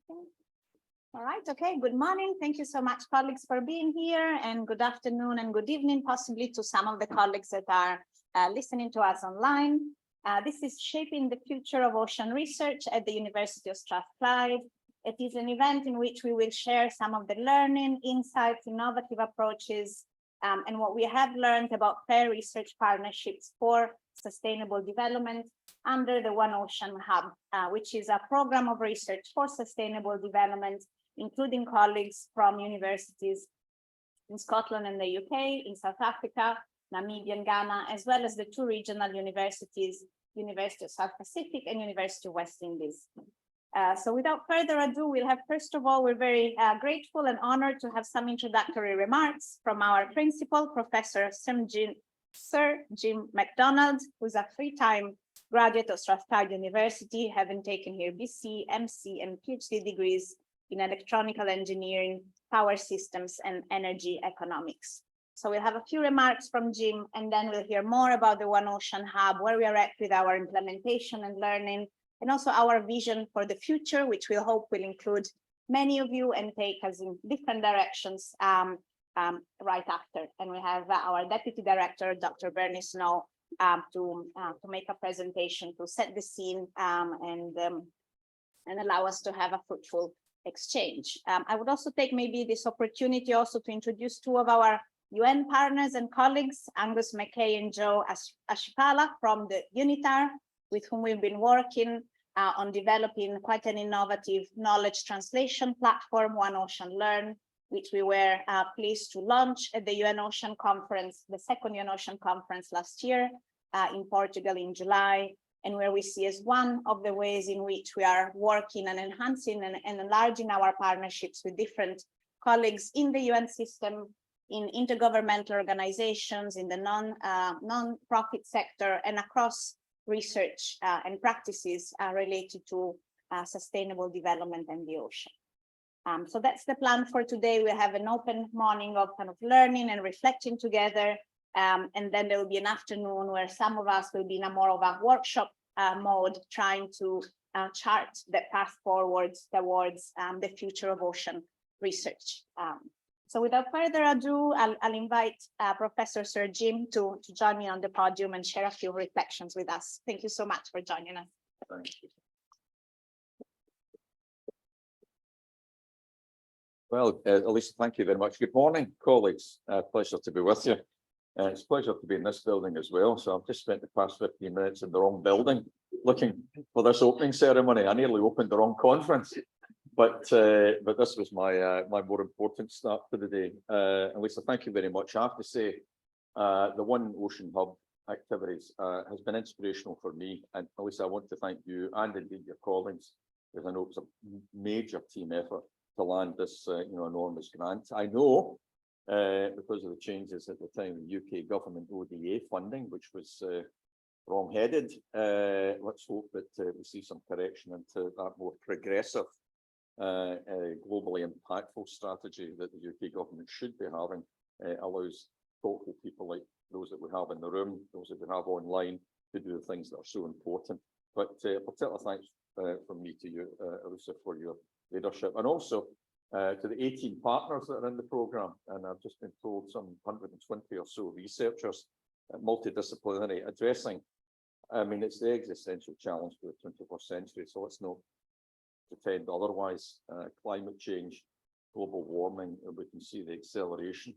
All right, okay, good morning. Thank you so much, colleagues, for being here, and good afternoon and good evening, possibly to some of the colleagues that are listening to us online. This is Shaping the Future of Ocean Research at the University of Strathclyde. It is an event in which we will share some of the learning, insights, innovative approaches, and what we have learned about fair research partnerships for sustainable development under the One Ocean Hub, which is a program of research for sustainable development, including colleagues from universities in Scotland and the UK, in South Africa, Namibia and Ghana, as well as the two regional universities, University of South Pacific and University of West Indies. So without further ado, we'll have, first of all, we're very grateful and honored to have some introductory remarks from our principal, Professor Sir Jim MacDonald, who's a three-time graduate of Strathclyde University, having taken here BC, MC, and PhD degrees in electronical engineering, power systems, and energy economics. So we'll have a few remarks from Jim, and then we'll hear more about the One Ocean Hub, where we are at with our implementation and learning, and also our vision for the future, which we hope will include many of you and take us in different directions right after. And we have our Deputy Director, Dr. Bernie Snow, to make a presentation to set the scene and allow us to have a fruitful exchange. I would also take maybe this opportunity also to introduce two of our UN partners and colleagues, Angus McKay and Joe Ashipala from the UNITAR, with whom we've been working on developing quite an innovative knowledge translation platform, One Ocean Learn, which we were pleased to launch at the UN Ocean Conference, the second UN Ocean Conference last year in Portugal in July, and where we see as one of the ways in which we are working and enhancing and enlarging our partnerships with different colleagues in the UN system, in intergovernmental organizations, in the non-profit sector, and across research and practices related to sustainable development and the ocean. So that's the plan for today. We have an open morning of kind of learning and reflecting together. And then there will be an afternoon where some of us will be in a more of a workshop mode, trying to chart the path forward towards the future of ocean research. So without further ado, I'll invite Professor Sir Jim to join me on the podium and share a few reflections with us. Thank you so much for joining us. Thank you. Well, Elisa, thank you very much. Good morning, colleagues. Pleasure to be with you. It's a pleasure to be in this building as well. So I've just spent the past 15 minutes in the wrong building looking for this opening ceremony. I nearly opened the wrong conference, but this was my more important start for the day. Elisa, thank you very much. I have to say, the One Ocean Hub activities has been inspirational for me. And Elisa, I want to thank you and indeed your colleagues, because I know it was a major team effort to land this enormous grant. I know because of the changes at the time, the UK government ODA funding, which was wrong-headed. Let's hope that we see some correction into that more progressive, globally impactful strategy that the UK government should be having, allows thoughtful people like those that we have in the room, those that we have online, to do the things that are so important. But particular thanks from me to you, Elisa, for your leadership, and also to the 18 partners that are in the programme. And I've just been told some 120 or so researchers, multidisciplinary, addressing, I mean, it's the existential challenge for the 21st century, so let's not pretend otherwise. Climate change, global warming, and we can see the acceleration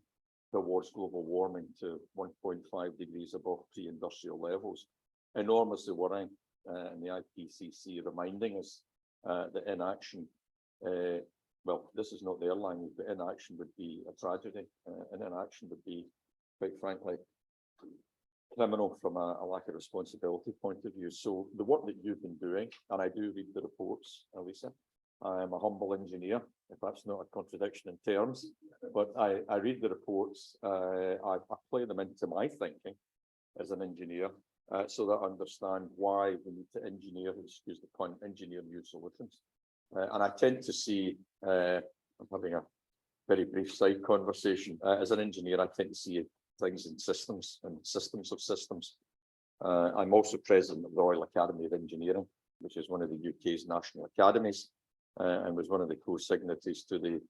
towards global warming to 1.5 degrees above pre-industrial levels. Enormously worrying, and the IPCC reminding us that inaction, well, this is not their language, but inaction would be a tragedy, and inaction would be, quite frankly, criminal from a lack of responsibility point of view. So the work that you've been doing, and I do read the reports, Elisa, I am a humble engineer, if that's not a contradiction in terms, but I read the reports, I play them into my thinking as an engineer, so that I understand why we need to engineer, excuse the pun, engineer new solutions. And I tend to see, I'm having a very brief side conversation. As an engineer, I tend to see things in systems and systems of systems. I'm also president of the Royal Academy of Engineering, which is one of the UK's national academies. and was one of the co-signatories to the,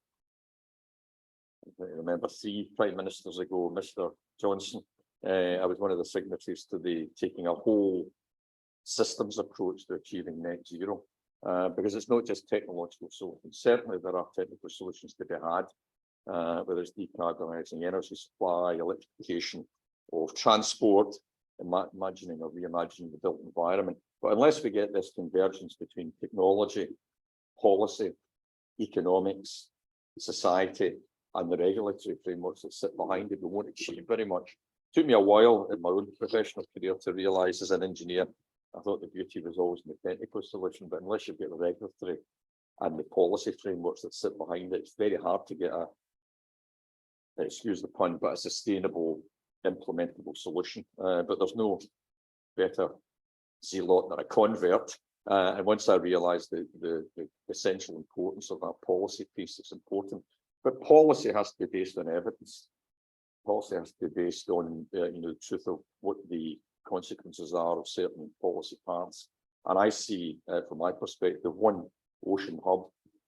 I remember 3 prime ministers ago, Mr. Johnson. I was one of the signatories to the taking a whole systems approach to achieving net zero, because it's not just technological solutions. Certainly there are technical solutions to be had, whether it's decarbonising energy supply, electrification of transport, imagining or reimagining the built environment. But unless we get this convergence between technology, policy, economics, society, and the regulatory frameworks that sit behind it, we won't achieve very much. It took me a while in my own professional career to realise as an engineer, I thought the beauty was always in the technical solution, but unless you get the regulatory and the policy frameworks that sit behind it, it's very hard to get a, excuse the pun, but a sustainable, implementable solution. But there's no better zealot than a convert. And once I realised the essential importance of that policy piece, it's important. But policy has to be based on evidence. Policy has to be based on the truth of what the consequences are of certain policy paths. And I see, from my perspective, One Ocean Hub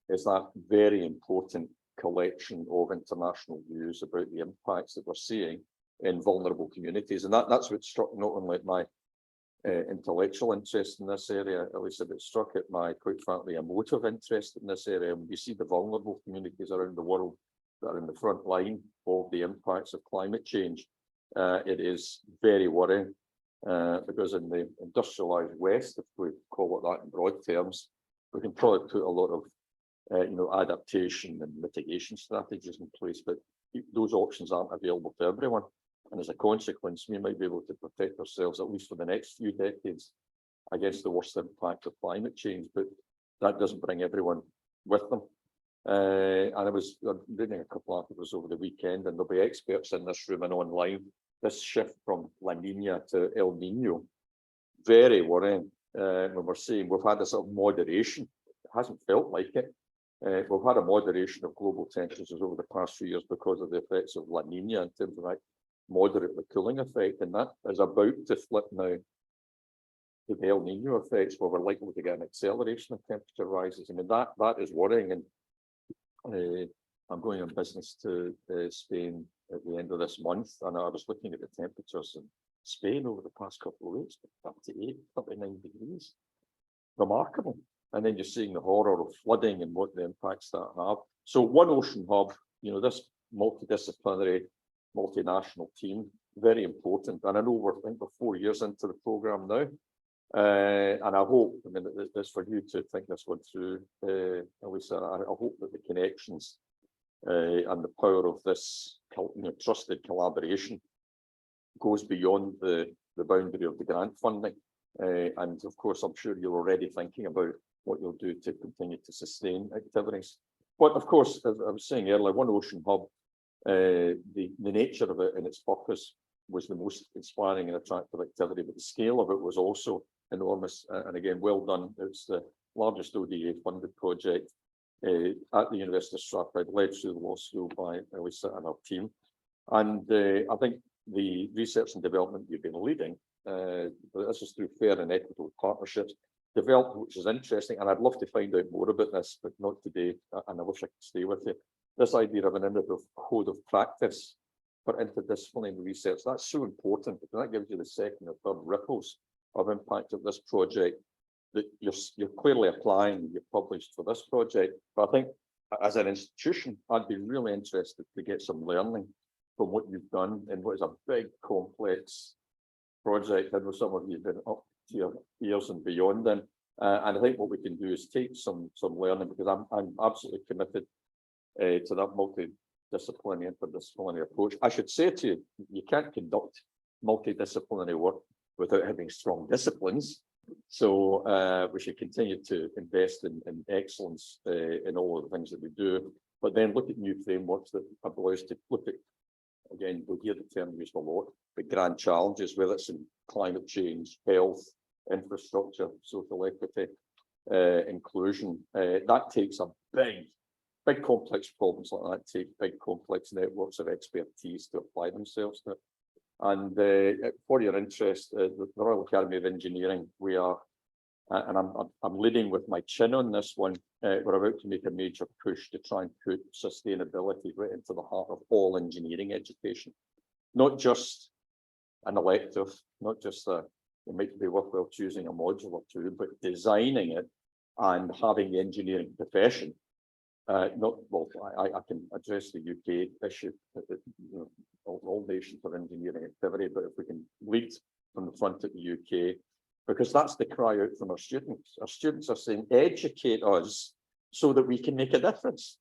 is that very important collection of international views about the impacts that we're seeing in vulnerable communities. And that's what struck not only at my intellectual interest in this area, Elisa, but struck at my, quite frankly, emotive interest in this area. When you see the vulnerable communities around the world that are in the front line of the impacts of climate change, it is very worrying, because in the industrialized West, if we call it that in broad terms, we can probably put a lot of adaptation and mitigation strategies in place, but those options aren't available to everyone. And as a consequence, we might be able to protect ourselves, at least for the next few decades, against the worst impact of climate change, but that doesn't bring everyone with them. And I was reading a couple of articles over the weekend, and there'll be experts in this room and online. This shift from La Nina to El Nino, very worrying. When we're saying we've had a sort of moderation, it hasn't felt like it. We've had a moderation of global temperatures over the past few years because of the effects of La Nina in terms of that moderately cooling effect, and that is about to flip now to the El Nino effects, where we're likely to get an acceleration of temperature rises. I mean, that is worrying, and I'm going on business to Spain at the end of this month, and I was looking at the temperatures in Spain over the past couple of weeks, 38, 39 degrees. Remarkable. And then you're seeing the horror of flooding and what the impacts that have. So One Ocean Hub, this multidisciplinary, multinational team, very important. And I know I think we're 4 years into the programme now. And I hope, this for you to think this one through, Elisa, I hope that the connections and the power of this trusted collaboration goes beyond the boundary of the grant funding. And of course, I'm sure you're already thinking about what you'll do to continue to sustain activities. But of course, as I was saying earlier, One Ocean Hub, the nature of it and its purpose was the most inspiring and attractive activity, but the scale of it was also enormous. And again, well done. It's the largest ODA funded project at the University of Strathclyde, led through the law school by Elisa and her team. And I think the research and development you've been leading, this is through fair and equitable partnerships, developed, which is interesting, and I'd love to find out more about this, but not today, and I wish I could stay with you. This idea of an innovative code of practice for interdisciplinary research, that's so important, because that gives you the second or third ripples of impact of this project that you're clearly applying, you've published for this project. But I think as an institution, I'd be really interested to get some learning from what you've done in what is a big, complex project. I know some of you have been up to your ears and beyond then. And I think what we can do is take some learning, because I'm absolutely committed to that multidisciplinary, interdisciplinary approach. I should say to you, you can't conduct multidisciplinary work without having strong disciplines. So we should continue to invest in excellence in all of the things that we do, but then look at new frameworks that allow us to look at, again, we'll hear the term used a lot, but grand challenges, whether it's in climate change, health, infrastructure, social equity, inclusion. That takes a big complex problems like that take big complex networks of expertise to apply themselves to it. And for your interest, the Royal Academy of Engineering, we are and I'm leading with my chin on this one. We're about to make a major push to try and put sustainability right into the heart of all engineering education, not just an elective, not just it might be worthwhile choosing a module or two, but designing it and having the engineering profession. I can address the UK issue. All nations are engineering activity, but if we can lead from the front of the UK, because that's the cry out from our students. Our students are saying, educate us so that we can make a difference.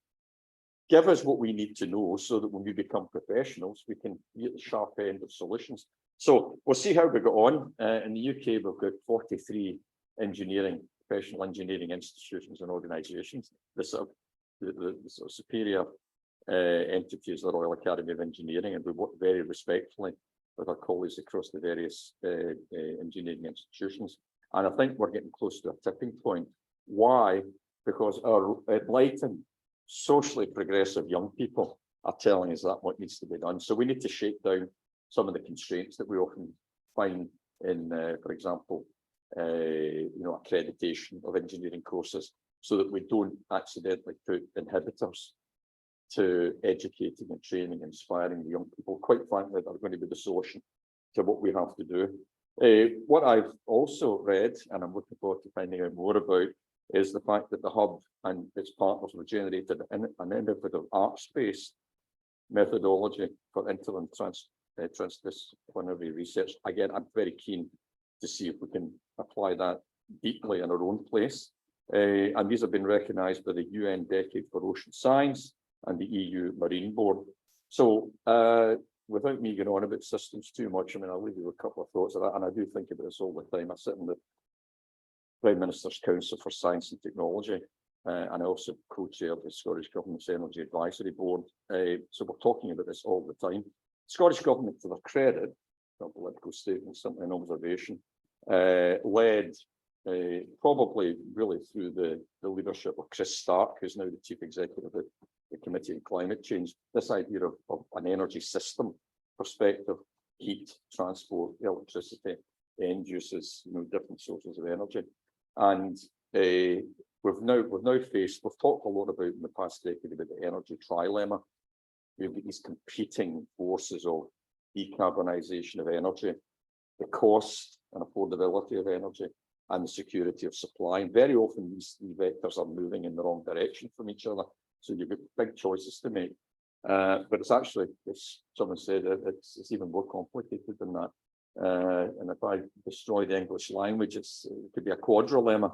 Give us what we need to know so that when we become professionals, we can be at the sharp end of solutions. So we'll see how we go on. In the UK, we've got 43 professional engineering institutions and organisations. The sort of superior entity is the Royal Academy of Engineering, and we work very respectfully with our colleagues across the various engineering institutions. And I think we're getting close to a tipping point. Why? Because our enlightened, socially progressive young people are telling us that what needs to be done. So we need to shake down some of the constraints that we often find in, for example, accreditation of engineering courses, so that we don't accidentally put inhibitors to educating and training and inspiring the young people. Quite frankly, they're going to be the solution to what we have to do. What I've also read, and I'm looking forward to finding out more about, is the fact that the Hub and its partners have generated an innovative arts-based methodology for inter and transdisciplinary research. Again, I'm very keen to see if we can apply that deeply in our own place. And these have been recognised by the UN Decade for Ocean Science and the EU Marine Board. So without me going on about systems too much, I mean, I'll leave you with a couple of thoughts of that, and I do think about this all the time. I sit in the Prime Minister's Council for Science and Technology, and I also co-chair the Scottish Government's Energy Advisory Board. So we're talking about this all the time. Scottish Government, to their credit, not political statement, simply an observation, led probably really through the leadership of Chris Stark, who's now the Chief Executive of the Committee on Climate Change, this idea of an energy system perspective, heat, transport, electricity, end uses, different sources of energy. And we've now faced, we've talked a lot about in the past decade about the energy trilemma. We've got these competing forces of decarbonisation of energy, the cost and affordability of energy, and the security of supply. And very often these three vectors are moving in the wrong direction from each other. So you've got big choices to make. But it's actually, as someone said, it's even more complicated than that. And if I destroy the English language, it could be a quadrilemma,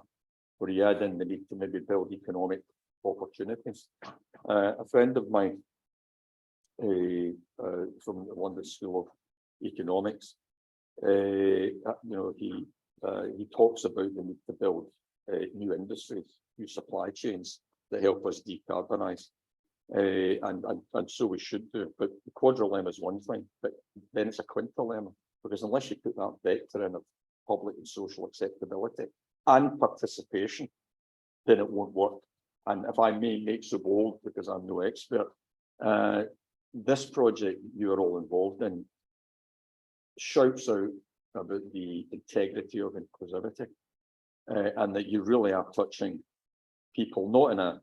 where you add in the need to maybe build economic opportunities. A friend of mine from the London School of Economics, he talks about the need to build new industries, new supply chains that help us decarbonise. And so we should do. But the quadrilemma is one thing, but then it's a quintilemma, because unless you put that vector in of public and social acceptability and participation, then it won't work. And if I may make so bold, because I'm no expert, this project you are all involved in shouts out about the integrity of inclusivity, and that you really are touching people, not in a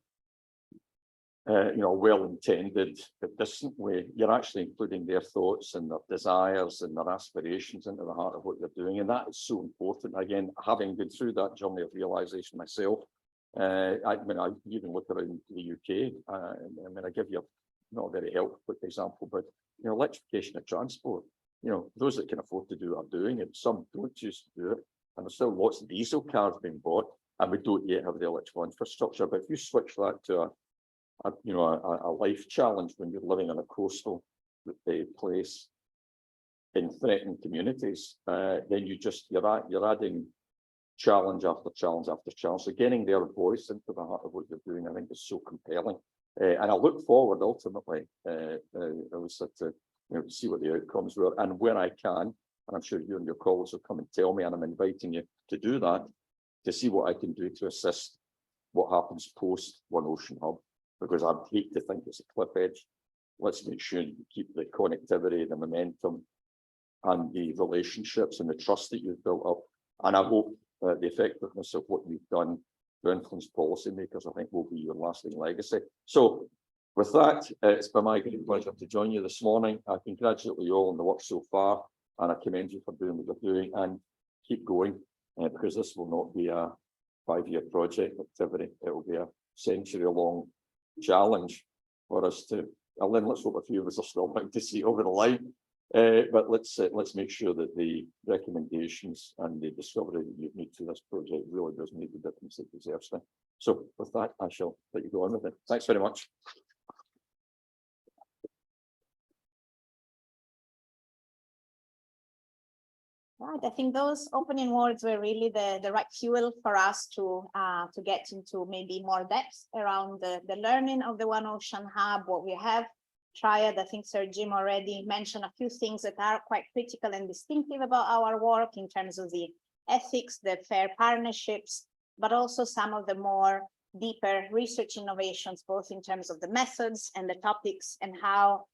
well-intended but distant way. You're actually including their thoughts and their desires and their aspirations into the heart of what you're doing, and that is so important. Again, having been through that journey of realisation myself, I even look around the UK. I give you not a very helpful example, but electrification of transport. Those that can afford to do it are doing it. Some don't choose to do it, and there's still lots of diesel cars being bought, and we don't yet have the electrical infrastructure. But if you switch that to a life challenge when you're living on a coastal place in threatened communities, then you're adding challenge after challenge after challenge. So getting their voice into the heart of what you're doing, I think, is so compelling. And I look forward ultimately, Elisa, to see what the outcomes were, and where I can, and I'm sure you and your colleagues will come and tell me, and I'm inviting you to do that, to see what I can do to assist what happens post One Ocean Hub, because I'd hate to think it's a cliff edge. Let's make sure you keep the connectivity, the momentum, and the relationships and the trust that you've built up. And I hope the effectiveness of what you've done to influence policymakers, I think, will be your lasting legacy. So with that, it's been my great pleasure to join you this morning. I congratulate you all on the work so far, and I commend you for doing what you're doing, and keep going, because this will not be a 5-year project activity. It will be a century-long challenge for us to, and then let's hope a few of us are still about to see over the line. But let's make sure that the recommendations and the discovery that you've made through this project really does make the difference it deserves to. So with that, I shall let you go on with it. Thanks very much. Right, I think those opening words were really the right fuel for us to get into maybe more depth around the learning of the One Ocean Hub, what we have tried. I think Sir Jim already mentioned a few things that are quite critical and distinctive about our work in terms of the ethics, the fair partnerships, but also some of the more deeper research innovations, both in terms of the methods and the topics, and how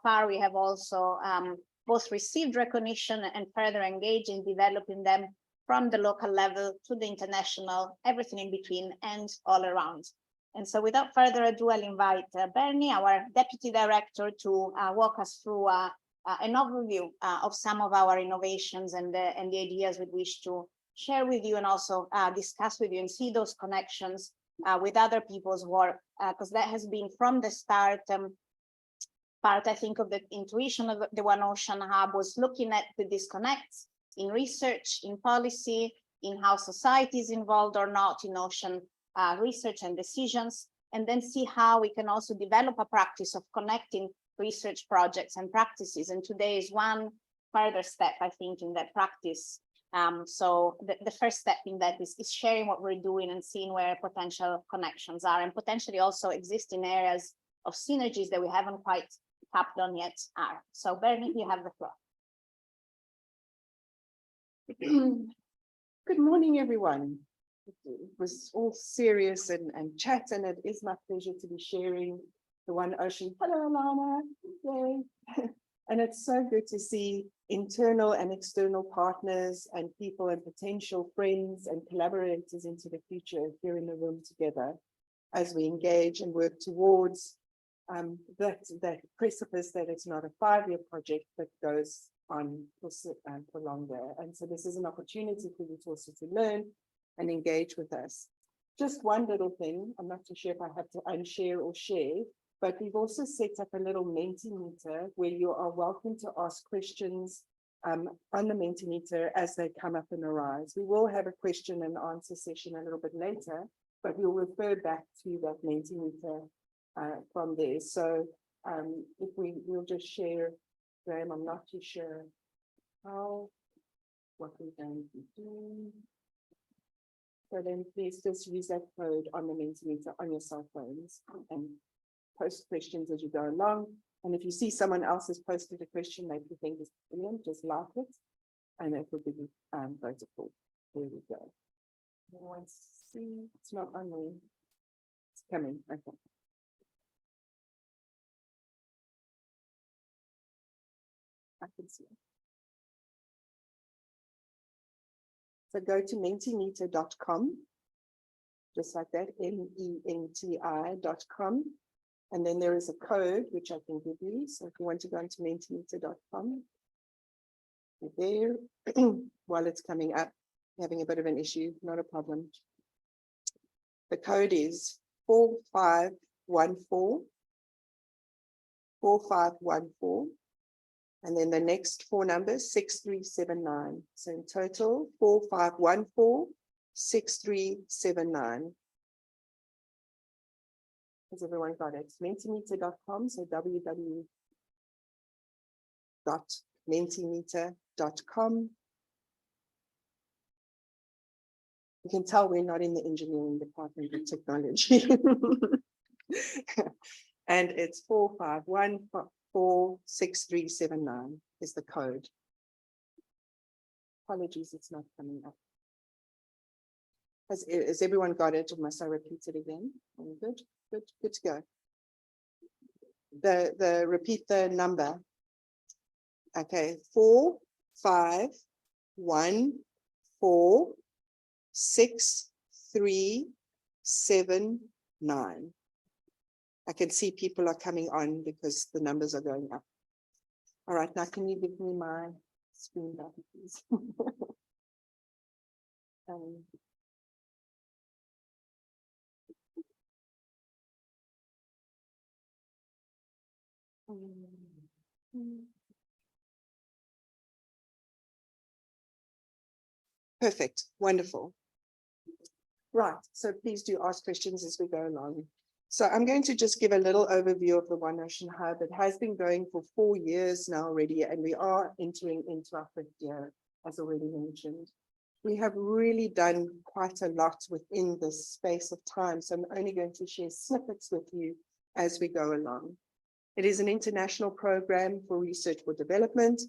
far we have also both received recognition and further engaged in developing them from the local level to the international, everything in between and all around. And so without further ado, I'll invite Bernie, our Deputy Director, to walk us through an overview of some of our innovations and the ideas we wish to share with you, and also discuss with you and see those connections with other people's work, because that has been from the start part, I think, of the intuition of the One Ocean Hub, was looking at the disconnects in research, in policy, in how society is involved or not in ocean research and decisions, and then see how we can also develop a practice of connecting research projects and practices. And today is one further step, I think, in that practice. So the first step in that is sharing what we're doing and seeing where potential connections are, and potentially also existing areas of synergies that we haven't quite tapped on yet are. So Bernie, you have the floor. Good morning, everyone. It was all serious and chat, and it is my pleasure to be sharing the One Ocean. Hello, Alana. Yay. And it's so good to see internal and external partners and people and potential friends and collaborators into the future here in the room together as we engage and work towards that precipice that it's not a 5-year project, but goes on for longer. And so this is an opportunity for you to also to learn and engage with us. Just one little thing, I'm not too sure if I have to unshare or share, but we've also set up a little Mentimeter where you are welcome to ask questions on the Mentimeter as they come up and arise. We will have a question and answer session a little bit later, but we'll refer back to that Mentimeter from there. So if we'll just share, Graham, I'm not too sure what we're going to do. So then please just use that code on the Mentimeter on your cell phones and post questions as you go along. And if you see someone else has posted a question that you think is brilliant, just like it, and it will be voted for. There we go. Everyone see, it's not on me. It's coming. Okay. I can see it. So go to mentimeter.com, just like that, MENTI.com. And then there is a code, which I can give you. So if you want to go into mentimeter.com, there, while it's coming up, having a bit of an issue, not a problem. The code is 4514, 4514. And then the next 4 numbers, 6379. So in total, 4514, 6379. Has everyone got it? Mentimeter.com, so www.mentimeter.com. You can tell we're not in the engineering department of technology. And it's 45146379 is the code. Apologies, it's not coming up. Has everyone got it, or must I repeat it again? Good, good to go. Repeat the number. Okay, 4514 6379. I can see people are coming on because the numbers are going up. All right, now can you give me my screen back, please? Perfect, wonderful. Right, so please do ask questions as we go along. So I'm going to just give a little overview of the One Ocean Hub. It has been going for 4 years now already, and we are entering into our 5th year, as already mentioned. We have really done quite a lot within this space of time, so I'm only going to share snippets with you as we go along. It is an international program for research for development,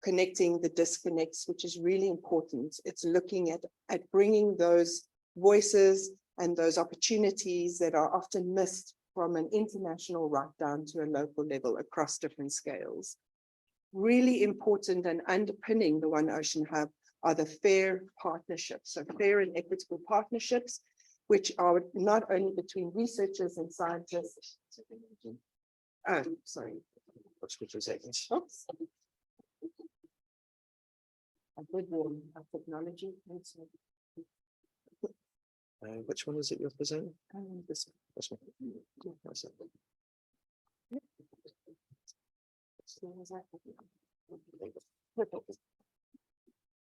connecting the disconnects, which is really important. It's looking at bringing those voices and those opportunities that are often missed from an international right down to a local level across different scales. Really important and underpinning the One Ocean Hub are the fair partnerships, so fair and equitable partnerships, which are not only between researchers and scientists. Oh, sorry. Oops. I did warn our technology. Which one is it you're presenting? This This one. one. That's it. Perfect.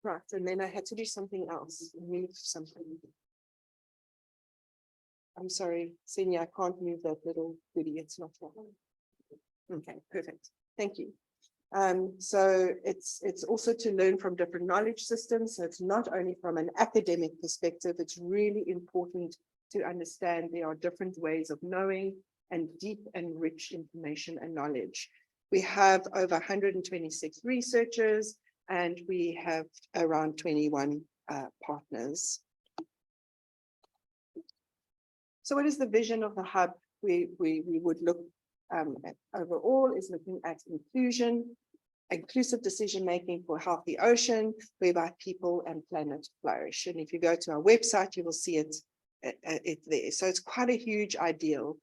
Right, and then I had to do something else, move something. I'm sorry, Senior, I can't move that little goodie, it's not that. Okay, perfect, thank you. So it's also to learn from different knowledge systems. So it's not only from an academic perspective, it's really important to understand there are different ways of knowing and deep and rich information and knowledge. We have over 126 researchers and we have around 21 partners. So what is the vision of the hub? We would look at overall is looking at inclusive decision-making for a healthy ocean, whereby people and planet flourish. And if you go to our website, you will see it there. So it's quite a huge ideal,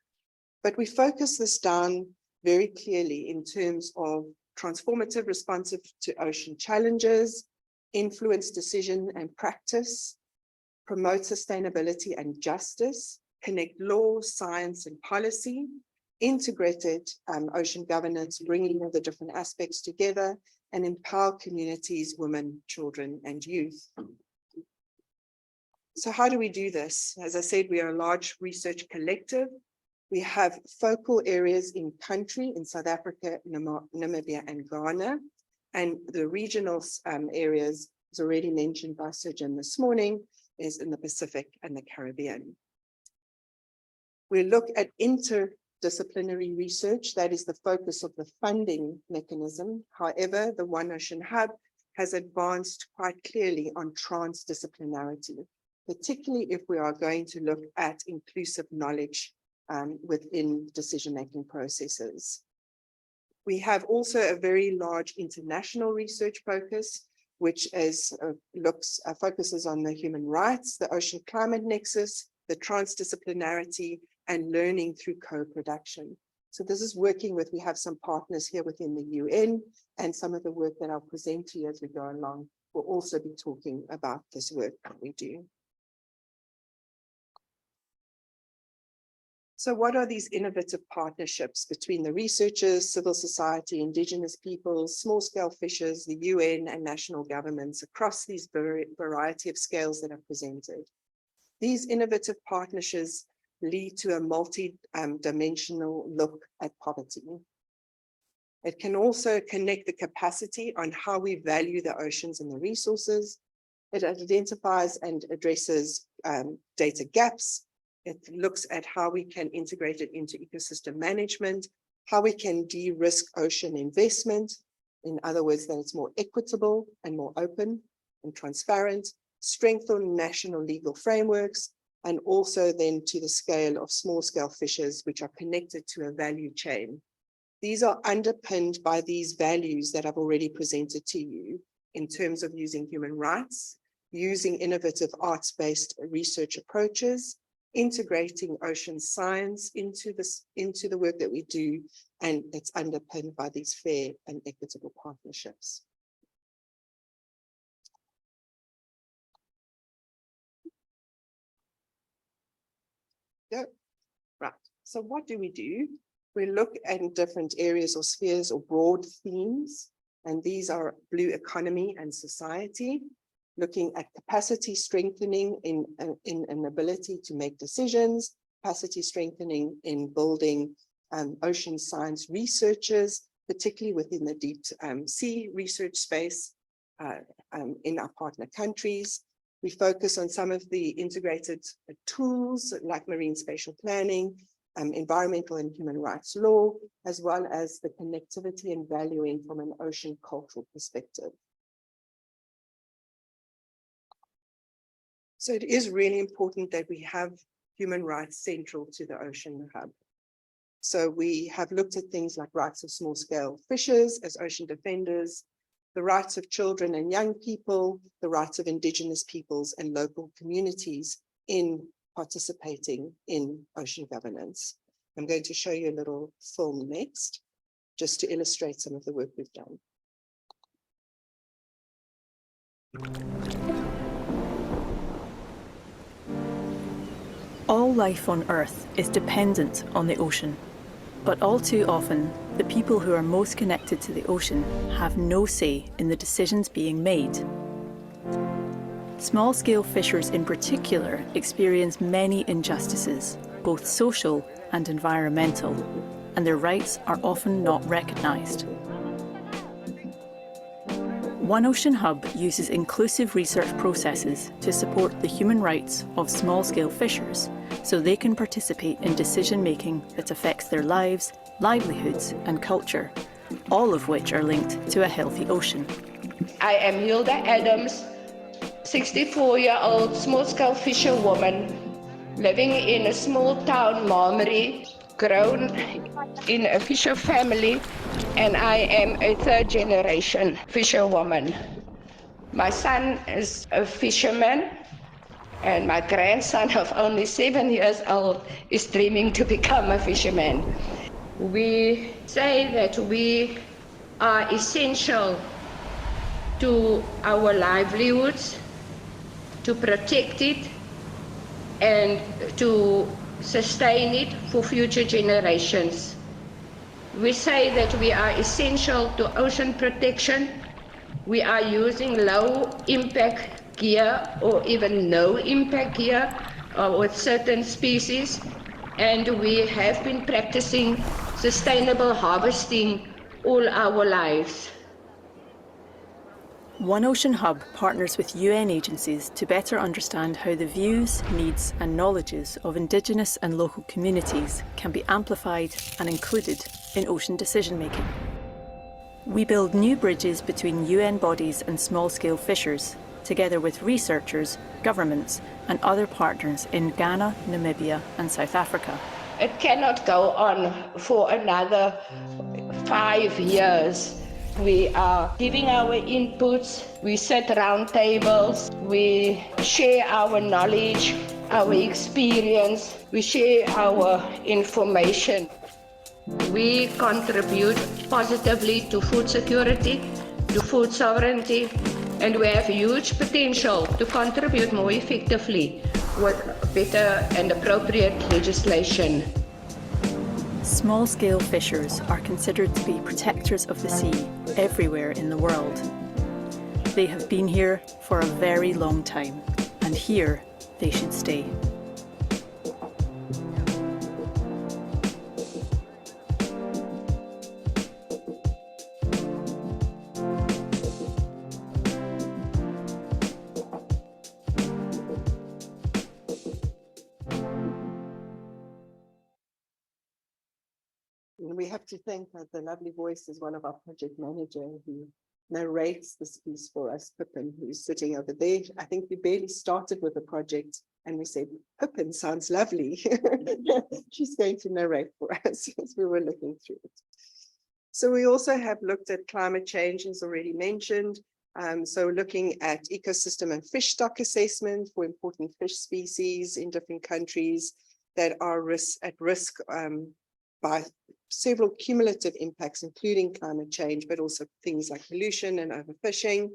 but we focus this down very clearly in terms of transformative, responsive to ocean challenges, influence decision and practice, promote sustainability and justice, connect law, science, and policy, integrated ocean governance, bringing all the different aspects together, and empower communities, women, children, and youth. So how do we do this? As I said, we are a large research collective. We have focal areas in country, in South Africa, Namibia, and Ghana. And the regional areas, as already mentioned by Surgeon this morning, is in the Pacific and the Caribbean. We look at interdisciplinary research, that is the focus of the funding mechanism. However, the One Ocean Hub has advanced quite clearly on transdisciplinarity, particularly if we are going to look at inclusive knowledge within decision-making processes. We have also a very large international research focus, which focuses on the human rights, the ocean climate nexus, the transdisciplinarity, and learning through co-production. So this is working with, we have some partners here within the UN, and some of the work that I'll present to you as we go along will also be talking about this work that we do. So what are these innovative partnerships between the researchers, civil society, indigenous peoples, small-scale fishers, the UN, and national governments across these variety of scales that are presented? These innovative partnerships lead to a multi-dimensional look at poverty. It can also connect the capacity on how we value the oceans and the resources. It identifies and addresses data gaps. It looks at how we can integrate it into ecosystem management, how we can de-risk ocean investment. In other words, that it's more equitable and more open and transparent, strengthen national legal frameworks, and also then to the scale of small-scale fishers, which are connected to a value chain. These are underpinned by these values that I've already presented to you in terms of using human rights, using innovative arts-based research approaches, integrating ocean science into the work that we do, and it's underpinned by these fair and equitable partnerships. Go. Right, so what do? We look at different areas or spheres or broad themes, and these are blue economy and society, looking at capacity strengthening in an ability to make decisions, capacity strengthening in building ocean science researchers, particularly within the deep sea research space in our partner countries. We focus on some of the integrated tools like marine spatial planning, environmental and human rights law, as well as the connectivity and valuing from an ocean cultural perspective. So it is really important that we have human rights central to the Ocean Hub. So we have looked at things like rights of small scale fishers as ocean defenders, the rights of children and young people, the rights of indigenous peoples and local communities in participating in ocean governance. I'm going to show you a little film next, just to illustrate some of the work we've done. All life on Earth is dependent on the ocean, but all too often, the people who are most connected to the ocean have no say in the decisions being made. Small-scale fishers in particular experience many injustices, both social and environmental, and their rights are often not recognised. One Ocean Hub uses inclusive research processes to support the human rights of small-scale fishers so they can participate in decision-making that affects their lives, livelihoods and culture, all of which are linked to a healthy ocean. I am Hilda Adams, 64-year-old small-scale fisherwoman living in a small town, Marmarie, grown in a fisher family, and I am a third-generation fisherwoman. My son is a fisherman, and my grandson of only 7 years old is dreaming to become a fisherman. We say that we are essential to our livelihoods, to protect it, and to sustain it for future generations. We say that we are essential to ocean protection. We are using low impact gear or even no impact gear with certain species, and we have been practicing sustainable harvesting all our lives. One Ocean Hub partners with UN agencies to better understand how the views, needs and knowledges of Indigenous and local communities can be amplified and included in ocean decision-making. We build new bridges between UN bodies and small-scale fishers, together with researchers, governments and other partners in Ghana, Namibia and South Africa. It cannot go on for another 5 years. We are giving our inputs, we set round tables, we share our knowledge, our experience, we share our information. We contribute positively to food security, to food sovereignty, and we have huge potential to contribute more effectively with better and appropriate legislation. Small-scale fishers are considered to be protectors of the sea everywhere in the world. They have been here for a very long time, and here they should stay. We have to thank the lovely voice is one of our project manager who narrates this piece for us, Pippin, who's sitting over there. I think we barely started with the project and we said, Pippin sounds lovely. She's going to narrate for us as we were looking through it. So we also have looked at climate change, as already mentioned, So looking at ecosystem and fish stock assessment for important fish species in different countries that are at risk by several cumulative impacts, including climate change, but also things like pollution and overfishing,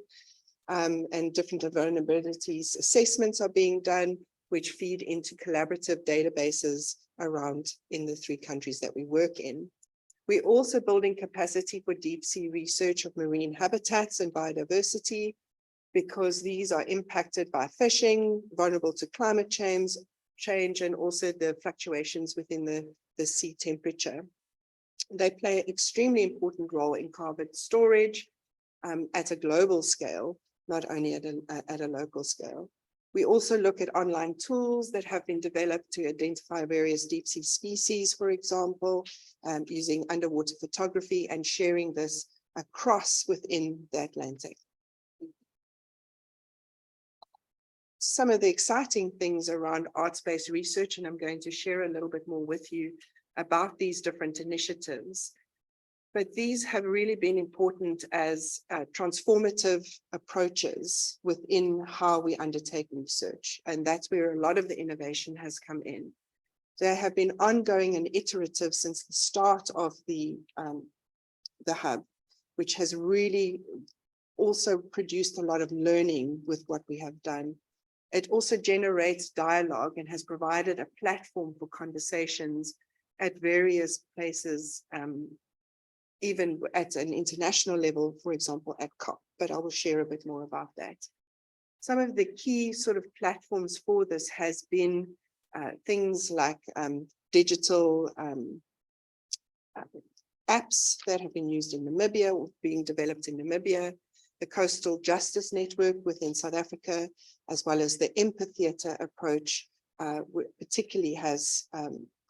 and different vulnerabilities assessments are being done, which feed into collaborative databases around in the 3 countries that we work in. We're also building capacity for deep sea research of marine habitats and biodiversity, because these are impacted by fishing, vulnerable to climate change, and also the fluctuations within the sea temperature. They play an extremely important role in carbon storage at a global scale, not only at a local scale. We also look at online tools that have been developed to identify various deep sea species, for example, using underwater photography and sharing this across within the Atlantic. Some of the exciting things around arts-based research, and I'm going to share a little bit more with you about these different initiatives. But these have really been important as transformative approaches within how we undertake research. And that's where a lot of the innovation has come in. They have been ongoing and iterative since the start of the hub, which has really also produced a lot of learning with what we have done. It also generates dialogue and has provided a platform for conversations at various places, even at an international level, for example, at COP, but I will share a bit more about that. Some of the key sort of platforms for this has been things like digital apps that have been used in Namibia or being developed in Namibia, the Coastal Justice Network within South Africa, as well as the Empatheater approach, particularly has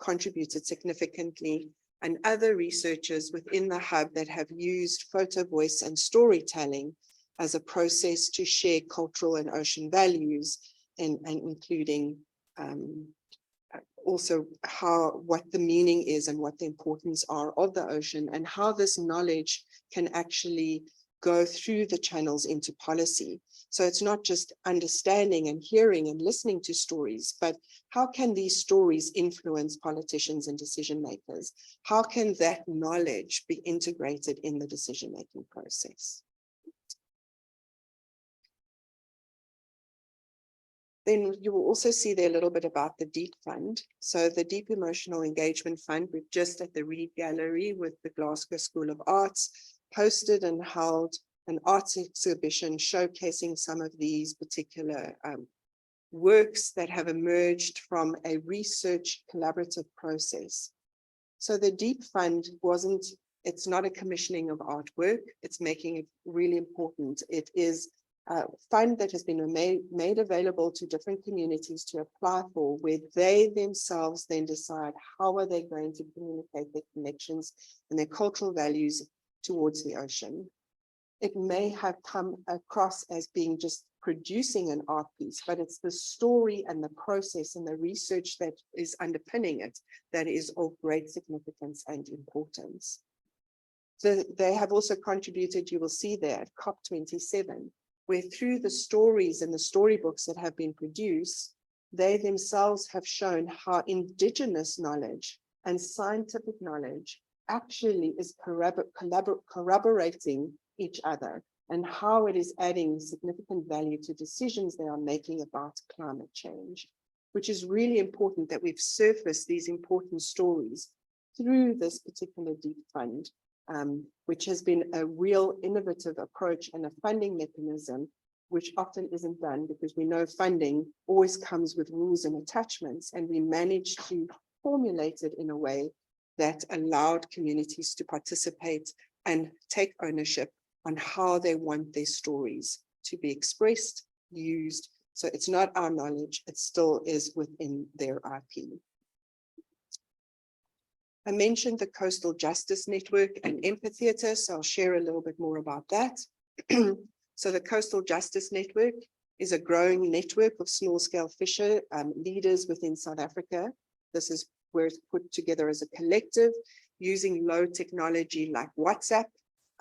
contributed significantly, and other researchers within the hub that have used photo, voice, and storytelling as a process to share cultural and ocean values, and including also what the meaning is and what the importance are of the ocean, and how this knowledge can actually go through the channels into policy. So it's not just understanding and hearing and listening to stories, but how can these stories influence politicians and decision makers? How can that knowledge be integrated in the decision-making process? Then you will also see there a little bit about the DEEP Fund. So the Deep Emotional Engagement Fund, we're just at the Reed Gallery with the Glasgow School of Arts, hosted and held an arts exhibition showcasing some of these particular works that have emerged from a research collaborative process. So the DEEP Fund it's not a commissioning of artwork, it's making it really important. It is a fund that has been made available to different communities to apply for, where they themselves then decide how are they going to communicate their connections and their cultural values towards the ocean. It may have come across as being just producing an art piece, but it's the story and the process and the research that is underpinning it that is of great significance and importance. They have also contributed, you will see there at COP27, where through the stories and the storybooks that have been produced, they themselves have shown how indigenous knowledge and scientific knowledge actually is corroborating each other, and how it is adding significant value to decisions they are making about climate change, which is really important that we've surfaced these important stories through this particular DEEP Fund, which has been a real innovative approach and a funding mechanism, which often isn't done because we know funding always comes with rules and attachments, and we managed to formulate it in a way that allowed communities to participate and take ownership on how they want their stories to be expressed, used. So it's not our knowledge, it still is within their IP. I mentioned the Coastal Justice Network and Empatheater, so I'll share a little bit more about that. So the Coastal Justice Network is a growing network of small-scale fisher leaders within South Africa. This is where it's put together as a collective using low technology like WhatsApp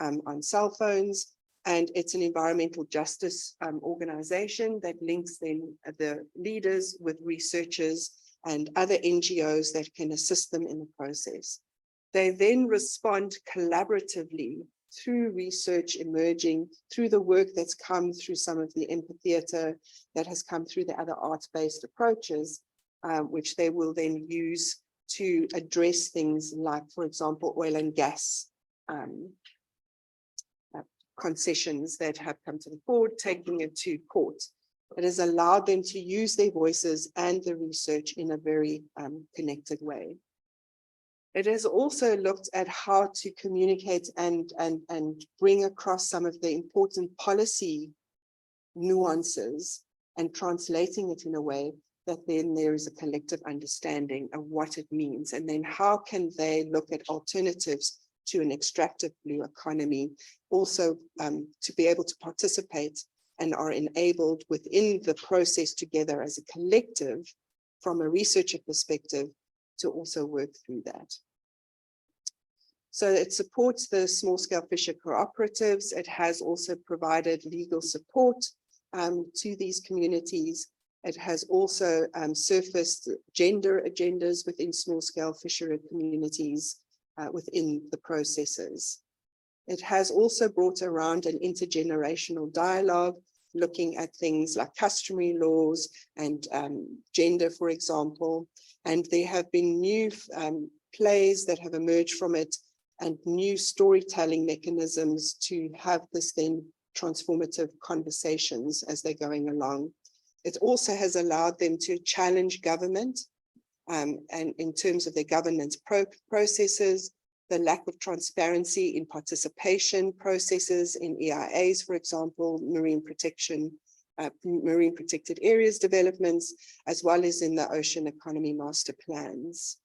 on cell phones, And it's an environmental justice organization that links then the leaders with researchers and other NGOs that can assist them in the process. They then respond collaboratively through research emerging, through the work that's come through some of the amphitheater, that has come through the other arts-based approaches, which they will then use to address things like, for example, oil and gas concessions that have come to the fore, taking it to court. It has allowed them to use their voices and the research in a very connected way. It has also looked at how to communicate and bring across some of the important policy nuances and translating it in a way that then there is a collective understanding of what it means. And then how can they look at alternatives to an extractive blue economy, also to be able to participate and are enabled within the process together as a collective from a researcher perspective to also work through that. So it supports the small scale fisher cooperatives. It has also provided legal support to these communities. It has also surfaced gender agendas within small scale fishery communities within the processes. It has also brought around an intergenerational dialogue, looking at things like customary laws and gender, for example. And there have been new plays that have emerged from it and new storytelling mechanisms to have this then transformative conversations as they're going along. It also has allowed them to challenge government and in terms of their governance processes, the lack of transparency in participation processes in EIAs, for example, marine protection, marine protected areas developments, as well as in the ocean economy master plans.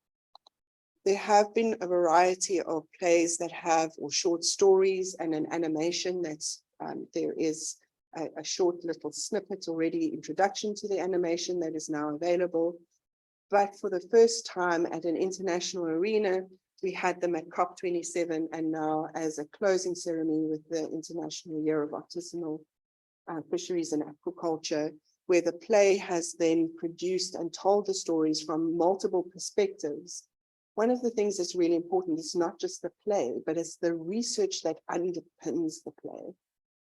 There have been a variety of plays that have, or short stories and an animation that's, there is a short little snippet already, introduction to the animation that is now available. But for the first time at an international arena, we had them at COP27 and now as a closing ceremony with the International Year of Artisanal Fisheries and Aquaculture, where the play has then produced and told the stories from multiple perspectives. One of the things that's really important is not just the play, but it's the research that underpins the play.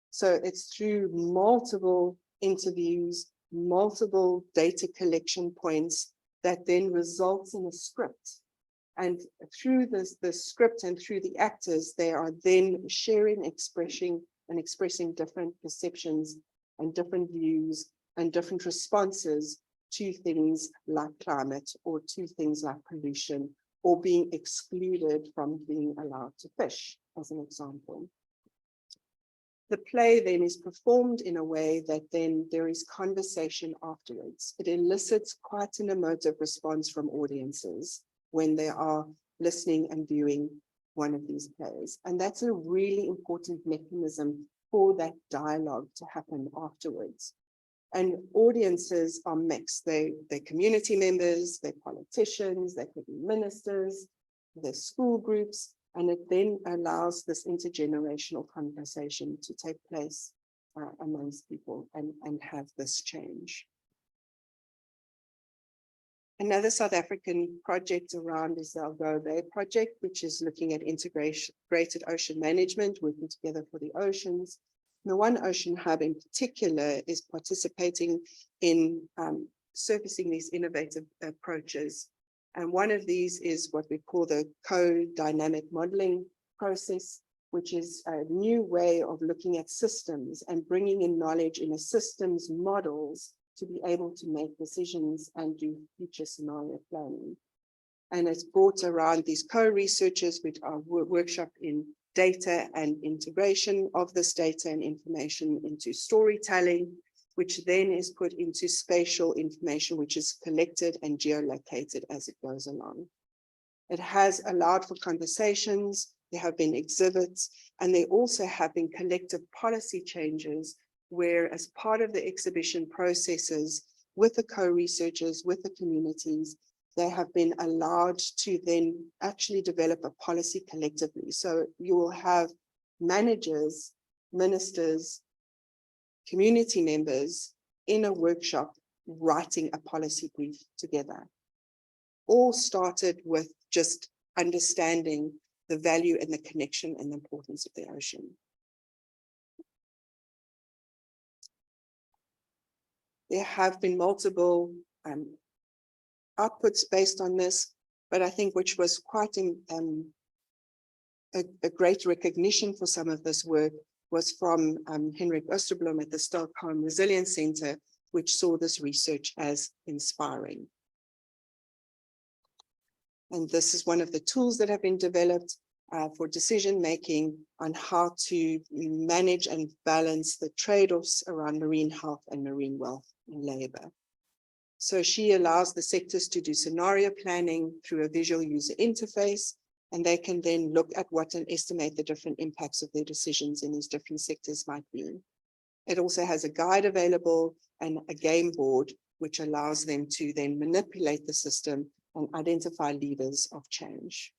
So it's through multiple interviews, multiple data collection points that then results in a script. And through the script and through the actors, they are then sharing, expressing different perceptions and different views and different responses to things like climate or to things like pollution or being excluded from being allowed to fish, as an example. The play then is performed in a way that then there is conversation afterwards. It elicits quite an emotive response from audiences when they are listening and viewing one of these plays. And that's a really important mechanism for that dialogue to happen afterwards. And audiences are mixed. They're community members, they're politicians, they could be ministers, they're school groups, and it then allows this intergenerational conversation to take place amongst people and have this change. Another South African project around is the Algoa Bay project, which is looking at integrated ocean management, working together for the oceans. The One Ocean Hub in particular is participating in surfacing these innovative approaches. And one of these is what we call the co-dynamic modeling process, which is a new way of looking at systems and bringing in knowledge in a systems models to be able to make decisions and do future scenario planning. And it's brought around these co-researchers which are workshopped in data and integration of this data and information into storytelling, which then is put into spatial information, which is collected and geolocated as it goes along. It has allowed for conversations, there have been exhibits, and there also have been collective policy changes where as part of the exhibition processes with the co-researchers, with the communities, they have been allowed to then actually develop a policy collectively. So you will have managers ministers, community members in a workshop writing a policy brief together. All started with just understanding the value and the connection and the importance of the ocean. There have been multiple outputs based on this, but I think which was quite a great recognition for some of this work was from Henrik Osterblom at the Stockholm Resilience Center, which saw this research as inspiring. And this is one of the tools that have been developed for decision-making on how to manage and balance the trade-offs around marine health and marine wealth and labor. So she allows the sectors to do scenario planning through a visual user interface, and they can then look at what and estimate the different impacts of their decisions in these different sectors might be. It also has a guide available and a game board, which allows them to then manipulate the system and identify levers of change.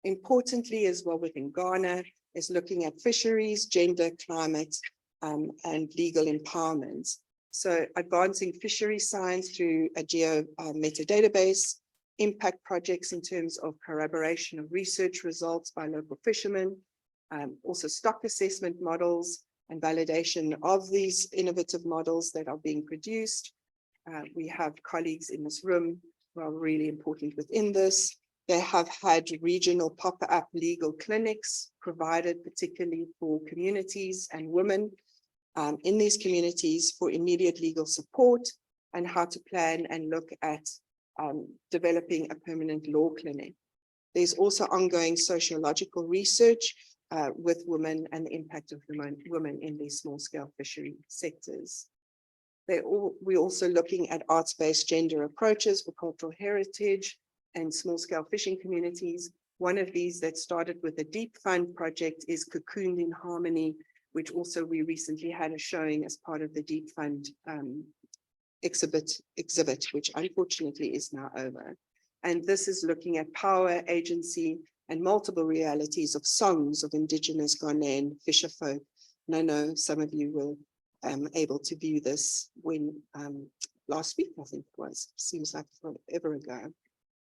Importantly as well within Ghana is looking at fisheries, gender, climate, and legal empowerment. So advancing fishery science through a geo-meta database, impact projects in terms of corroboration of research results by local fishermen, also stock assessment models and validation of these innovative models that are being produced. We have colleagues in this room who are really important within this. They have had regional pop-up legal clinics provided particularly for communities and women in these communities for immediate legal support and how to plan and look at developing a permanent law clinic. There's also ongoing sociological research with women and the impact of women in these small-scale fishery sectors. We're also looking at arts-based gender approaches for cultural heritage and small-scale fishing communities. One of these that started with a deep fund project is Cocooned in Harmony, which also we recently had a showing as part of the deep fund exhibit, which unfortunately is now over. And this is looking at power, agency, and multiple realities of songs of Indigenous Ghanaian fisher folk. And I know some of you were able to view this when last week, I think it was, seems like forever ago.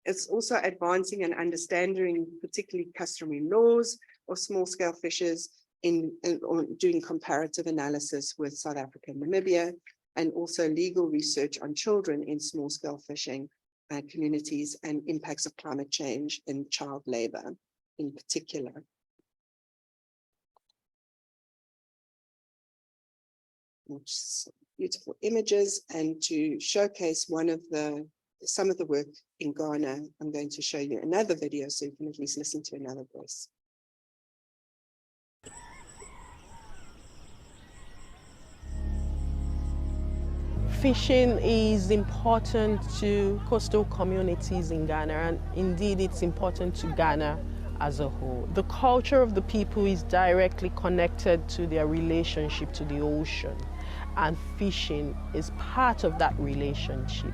It's also advancing and understanding particularly customary laws of small-scale fishers in doing comparative analysis with South Africa and Namibia, and also legal research on children in small-scale fishing communities and impacts of climate change and child labor in particular. Beautiful images, and to showcase some of the work in Ghana, I'm going to show you another video so you can at least listen to another voice. Fishing is important to coastal communities in Ghana, and indeed it's important to Ghana as a whole. The culture of the people is directly connected to their relationship to the ocean, and fishing is part of that relationship.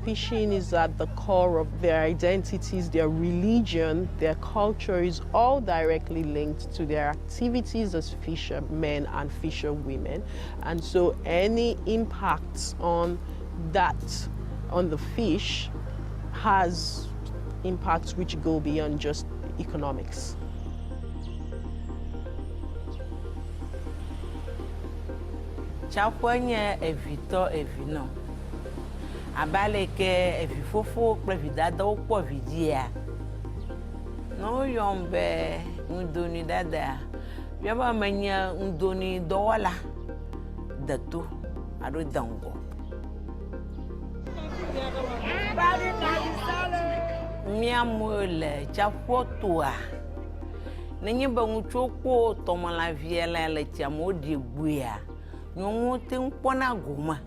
Fishing is at the core of their identities, their religion, their culture is all directly linked to their activities as fishermen and fisherwomen. And so any impacts on that, on the fish, has impacts which go beyond just economics. Chakwenye evito evino. Abaleke evifofo previdada okwo vidia. No yombe ndoni dada. Yaba manya ndoni dola. Datu ado dango. Miamole chafotua. Nenye banguchoko tomala viela le chamodi buya. Nyongo timpona goma.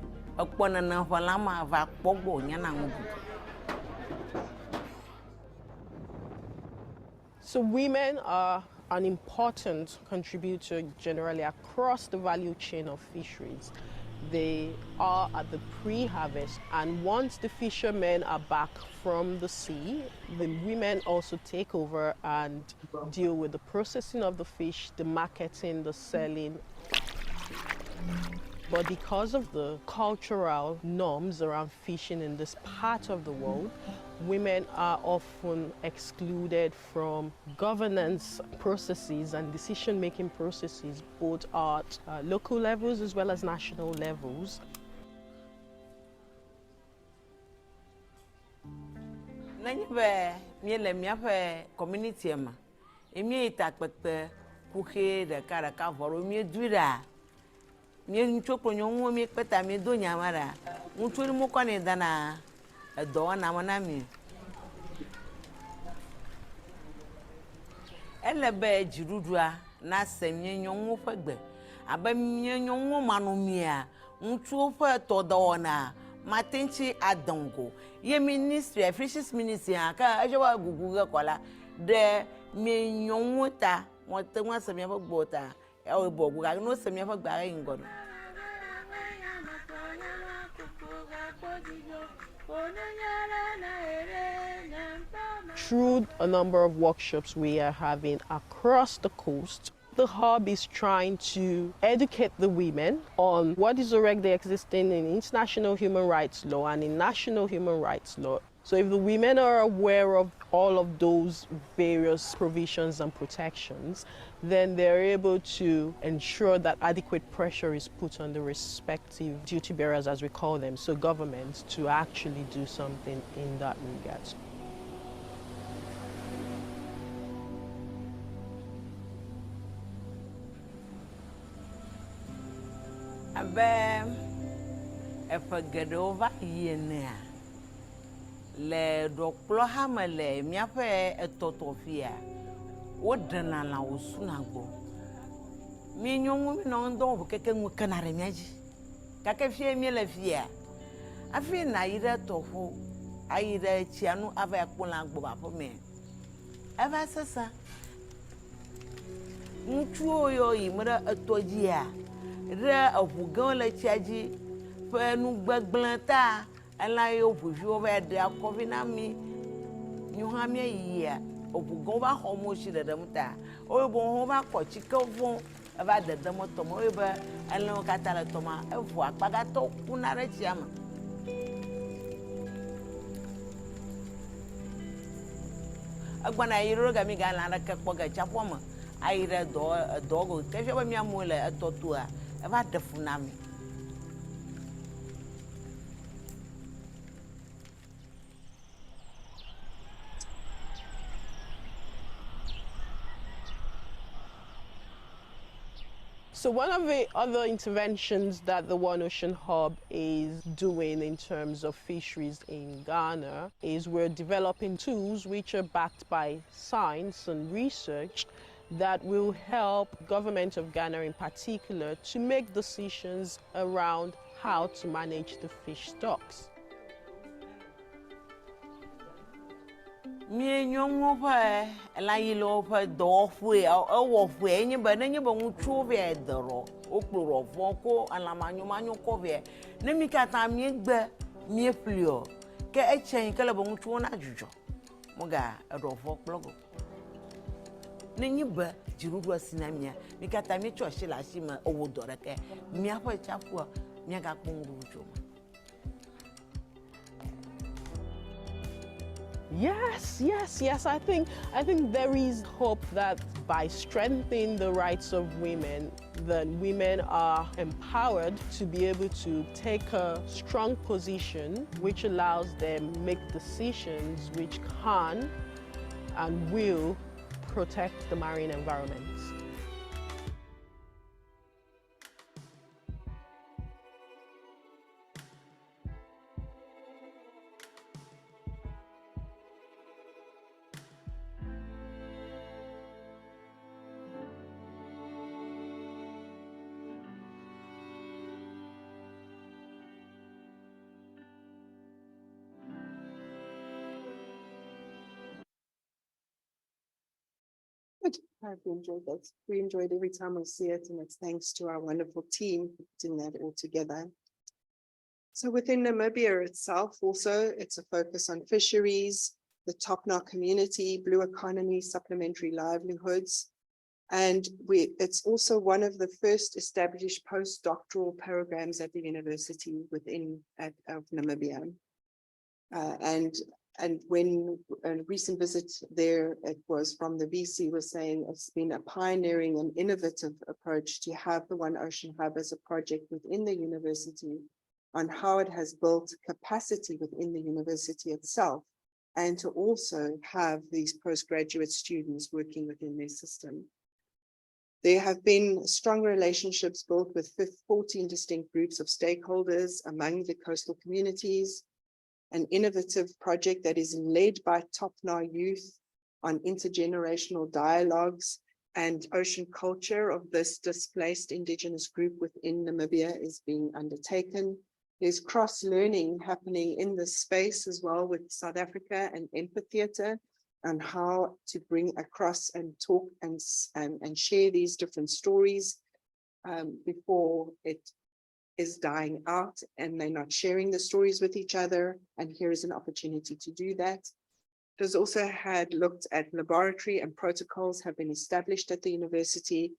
So women are an important contributor generally across the value chain of fisheries. They are at the pre-harvest, and once the fishermen are back from the sea, the women also take over and deal with the processing of the fish, the marketing, the selling. But because of the cultural norms around fishing in this part of the world, women are often excluded from governance processes and decision-making processes, both at local levels as well as national levels. Nanyi be miele miaƒe community ma. Emi ita kpekpe kuxe ɖeka vɔro mi dui ɖa. Mi ŋutsu kple nyɔnuwo mi kpeta mi do nyama ɖa. Ŋutsu ni mo kɔ ne dana edɔwɔna me na mi. Ele be dziɖuɖua na se mi nyɔnuwo ƒe gbe. Abe mi nyɔnuwo manɔmia, ŋutsuwo ƒe tɔdɔwɔna matenchi adongo. Ye ministry, fishes ministry aka ejowa gugu ge kola de mi nyɔnuwo ta, mo te ŋu se mi ƒe gbo ta. E wo bogu ga no se mi ƒe gba ge ngono. Through a number of workshops we are having across the coast, the hub is trying to educate the women on what is already existing in international human rights law and in national human rights law. So if the women are aware of all of those various provisions and protections, then they're able to ensure that adequate pressure is put on the respective duty bearers, as we call them, so governments, to actually do something in that regard. Abe eƒe geɖewo va yinea le ɖɔkplɔ ha me le míaƒe etɔtɔƒia woɖena lã wosuna gbɔ. Mi nyɔnu mi nɔ ŋdɔ wɔ keke ŋu kena ɖe mía dzi. Gake fie mi le fia. Afi na yi ɖe tɔƒo, ayi ɖe tsia nu ava kpɔ lã gbɔ ba ƒe me. Eva sesa. Ŋutsuwo yɔ yi me ɖe etɔ dzia. Ɖe eʋu gã le tsia dzi ƒe nugbegblẽ ta elã yewo ʋuviwo va ɖe akɔvi na mi. Mi hã mi yia eʋu gã va xɔ mo si ɖeɖem ta. Wo bo ho va kɔ tsike vɔ eva dedem tɔ me wo be elãwo katã le tɔ ma eʋu akpagatɔ kuna ɖe tsia me. Egbɔna yi ɖo gami ga lã ɖeke kpɔ ge tsaƒua me ayi ɖe dɔ go ke fia be miamewo le etɔ toa eva ɖe fu na mi. So one of the other interventions that the One Ocean Hub is doing in terms of fisheries in Ghana is we're developing tools which are backed by science and research that will help government of Ghana in particular to make decisions around how to manage the fish stocks. Mi nyɔnuwo ƒe elãyilewo ƒe dɔwɔƒe ewɔ ƒe nye be nenye be ŋutsuwo vɛ derɔ wokplɔ rɔvɔ ko elã manyomanyo kɔ vɛ ne mi katã miegbe mieƒlio ke etsia yi ke le be ŋutsuwo na dzudzɔ moga erɔvɔ kplɔ go nenye be dziɖuɖua si na mia mi katã mietsɔ asi le asi me ewɔ dɔ ɖeke miaƒe tsaƒua miagakpɔ ŋuɖuɖu tso me. Yes. I think there is hope that by strengthening the rights of women, that women are empowered to be able to take a strong position which allows them make decisions which can and will protect the marine environment. good. I've enjoyed that. We enjoyed every time we see it, and it's thanks to our wonderful team for putting that all together. So within Namibia itself, also, it's a focus on fisheries, the Topnar community, blue economy, supplementary livelihoods. And it's also one of the first established postdoctoral programs at the university of Namibia. And when a recent visit there, it was from the VC, was saying it's been a pioneering and innovative approach to have the One Ocean Hub as a project within the university on how it has built capacity within the university itself, and to also have these postgraduate students working within their system. There have been strong relationships built with 14 distinct groups of stakeholders among the coastal communities, an innovative project that is led by Topnar youth on intergenerational dialogues and ocean culture of this displaced Indigenous group within Namibia is being undertaken. There's cross-learning happening in this space as well with South Africa and Empatheater on how to bring across and talk and share these different stories before it is dying out and they're not sharing the stories with each other. And here is an opportunity to do that. It has also had looked at laboratory and protocols have been established at the university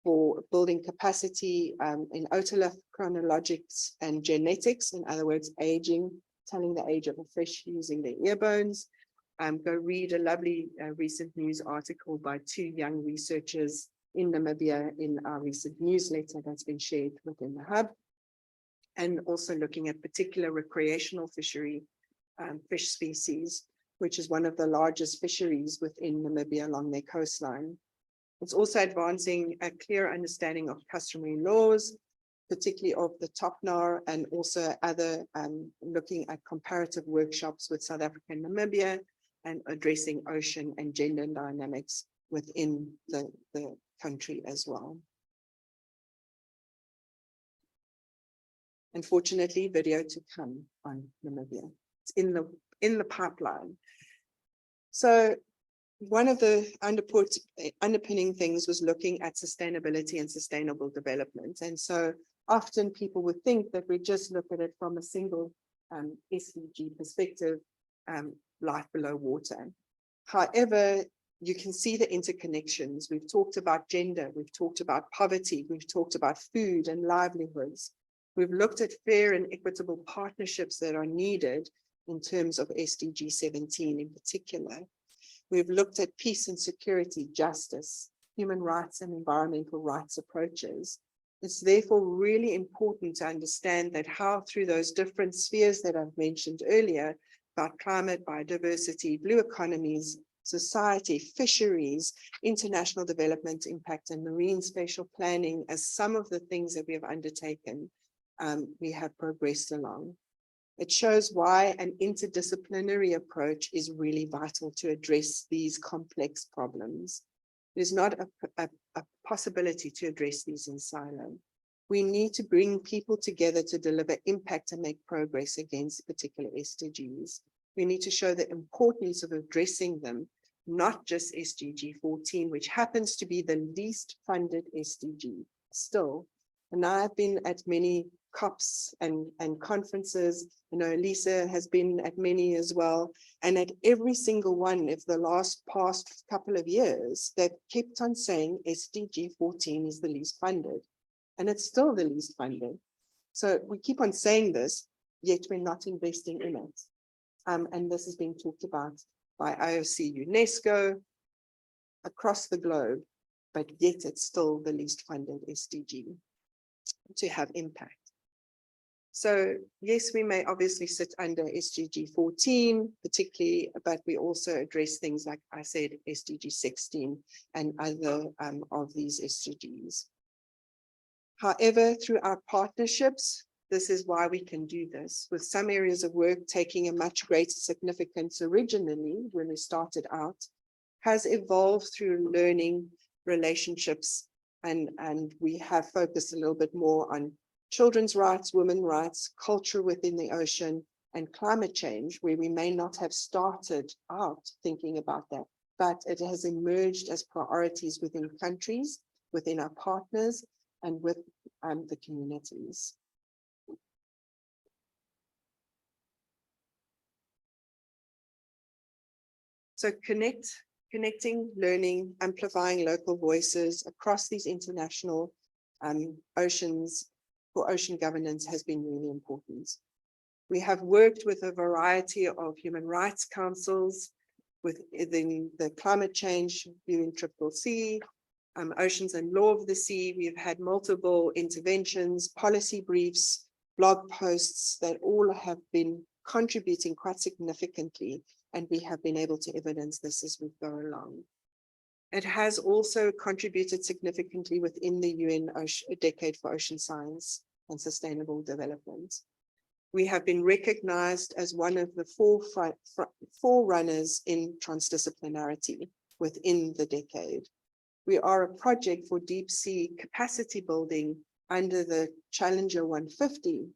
for building capacity in otolith chronologics and genetics, in other words, aging, telling the age of a fish using their ear bones. Go read a lovely recent news article by 2 young researchers in Namibia in our recent newsletter that's been shared within the hub, and also looking at particular recreational fishery fish species, which is one of the largest fisheries within Namibia along their coastline. It's also advancing a clear understanding of customary laws, particularly of the Topnar, and also other looking at comparative workshops with South Africa and Namibia, and addressing ocean and gender dynamics within the country as well. Unfortunately, video to come on Namibia. It's in the pipeline. So one of the underpinning things was looking at sustainability and sustainable development. And so often people would think that we just look at it from a single SDG perspective, life below water. However, you can see the interconnections. We've talked about gender, we've talked about poverty, we've talked about food and livelihoods. We've looked at fair and equitable partnerships that are needed in terms of SDG 17 in particular. We've looked at peace and security, justice, human rights and environmental rights approaches. It's therefore really important to understand that how through those different spheres that I've mentioned earlier about climate, biodiversity, blue economies, society, fisheries, international development impact, and marine spatial planning as some of the things that we have undertaken, we have progressed along. It shows why an interdisciplinary approach is really vital to address these complex problems. There's not a possibility to address these in silo. We need to bring people together to deliver impact and make progress against particular SDGs. We need to show the importance of addressing them, not just SDG 14, which happens to be the least funded SDG still. And I've been at many COPs and conferences. You know, Lisa has been at many as well. And at every single one of the past couple of years, they've kept on saying SDG 14 is the least funded. And it's still the least funded. So we keep on saying this, yet we're not investing in it. And this is being talked about by IOC, UNESCO, across the globe, but yet it's still the least funded SDG to have impact. So yes, we may obviously sit under SDG 14, particularly, but we also address things like I said, SDG 16 and other of these SDGs. However, through our partnerships, this is why we can do this, with some areas of work taking a much greater significance originally when we started out, has evolved through learning relationships, and we have focused a little bit more on children's rights, women's rights, culture within the ocean, and climate change, where we may not have started out thinking about that. but it has emerged as priorities within countries, within our partners, and with the communities. So connecting, learning, amplifying local voices across these international oceans for ocean governance has been really important. We have worked with a variety of human rights councils within the climate change UNFCCC, Oceans and Law of the Sea. We've had multiple interventions, policy briefs, blog posts that all have been contributing quite significantly, and we have been able to evidence this as we go along. It has also contributed significantly within the UN Decade for Ocean Science and Sustainable Development. We have been recognized as one of the forerunners in transdisciplinarity within the decade. We are a project for deep sea capacity building under the Challenger 150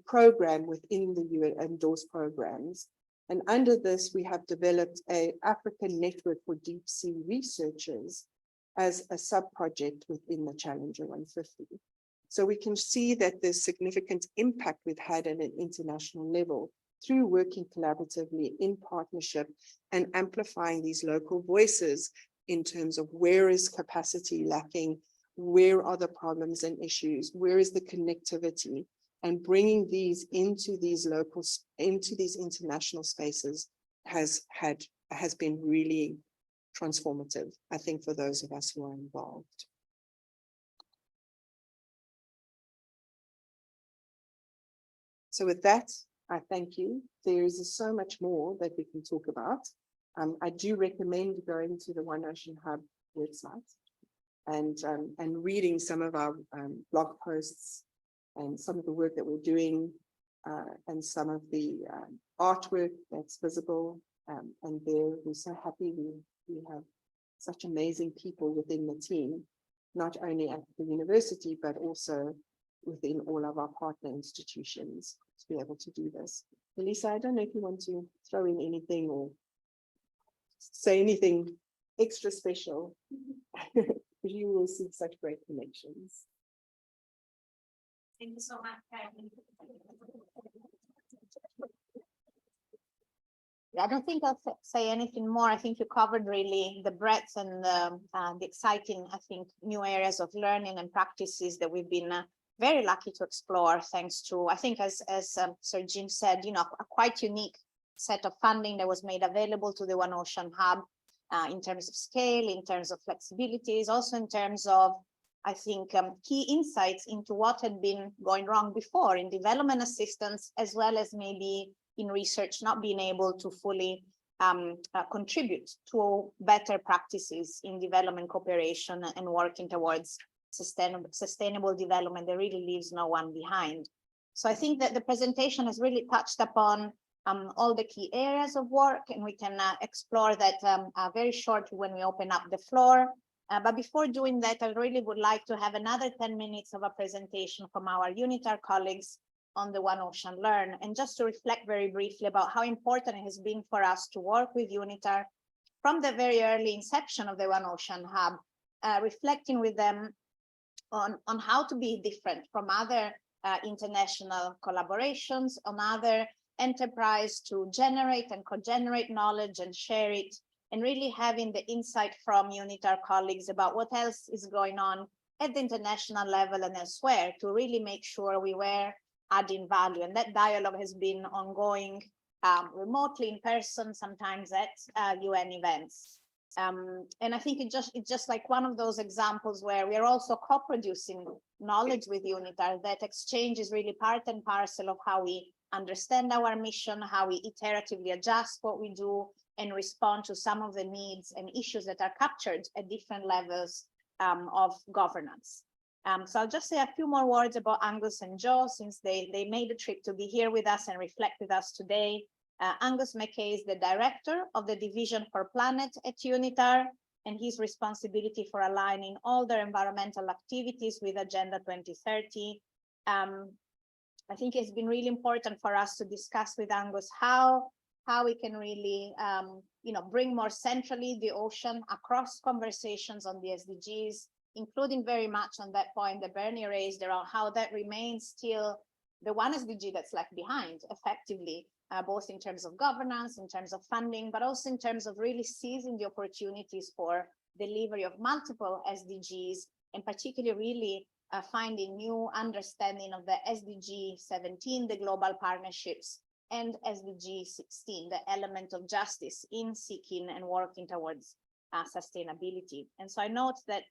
program within the UN endorsed programs. And under this, we have developed an African network for deep sea researchers as a sub-project within the Challenger 150. So we can see that there's significant impact we've had at an international level through working collaboratively in partnership and amplifying these local voices in terms of where is capacity lacking, where are the problems and issues, where is the connectivity, and bringing these into these locals, into these international spaces has been really transformative, I think, for those of us who are involved. So with that, I thank you. There is so much more that we can talk about. I do recommend going to the One Ocean Hub website and reading some of our blog posts and some of the work that we're doing and some of the artwork that's visible. And there, we're so happy we have such amazing people within the team, not only at the university, but also within all of our partner institutions to be able to do this. Elisa, I don't know if you want to throw in anything or say anything extra special, but you will see such great connections. Thank you so much, Karen. I don't think I'll say anything more. I think you covered really the breadth and the exciting, I think, new areas of learning and practices that we've been very lucky to explore, thanks to, I think, as Sir Jim said, you know, a quite unique set of funding that was made available to the One Ocean Hub in terms of scale, in terms of flexibilities, also in terms of, I think, key insights into what had been going wrong before in development assistance, as well as maybe in research not being able to fully contribute to better practices in development cooperation and working towards sustainable development that really leaves no one behind. So I think that the presentation has really touched upon all the key areas of work, and we can explore that very shortly when we open up the floor. But before doing that, I really would like to have another 10 minutes of a presentation from our UNITAR colleagues on the One Ocean Learn, and just to reflect very briefly about how important it has been for us to work with UNITAR from the very early inception of the One Ocean Hub, reflecting with them on how to be different from other international collaborations, on other enterprise to generate and co-generate knowledge and share it, and really having the insight from UNITAR colleagues about what else is going on at the international level and elsewhere to really make sure we were adding value. And that dialogue has been ongoing remotely, in person, sometimes at UN events. And I think it's just like one of those examples where we are also co-producing knowledge with UNITAR. That exchange is really part and parcel of how we understand our mission, how we iteratively adjust what we do and respond to some of the needs and issues that are captured at different levels of governance. So I'll just say a few more words about Angus and Joe, since they made the trip to be here with us and reflect with us today. Angus McKay is the director of the Division for Planet at UNITAR, and his responsibility for aligning all their environmental activities with Agenda 2030. I think it's been really important for us to discuss with Angus how how we can really, bring more centrally the ocean across conversations on the SDGs, including very much on that point that Bernie raised around how that remains still the one SDG that's left behind effectively, both in terms of governance, in terms of funding, but also in terms of really seizing the opportunities for delivery of multiple SDGs, and particularly really finding new understanding of the SDG 17, the global partnerships, and SDG 16, the element of justice in seeking and working towards sustainability. And so I note that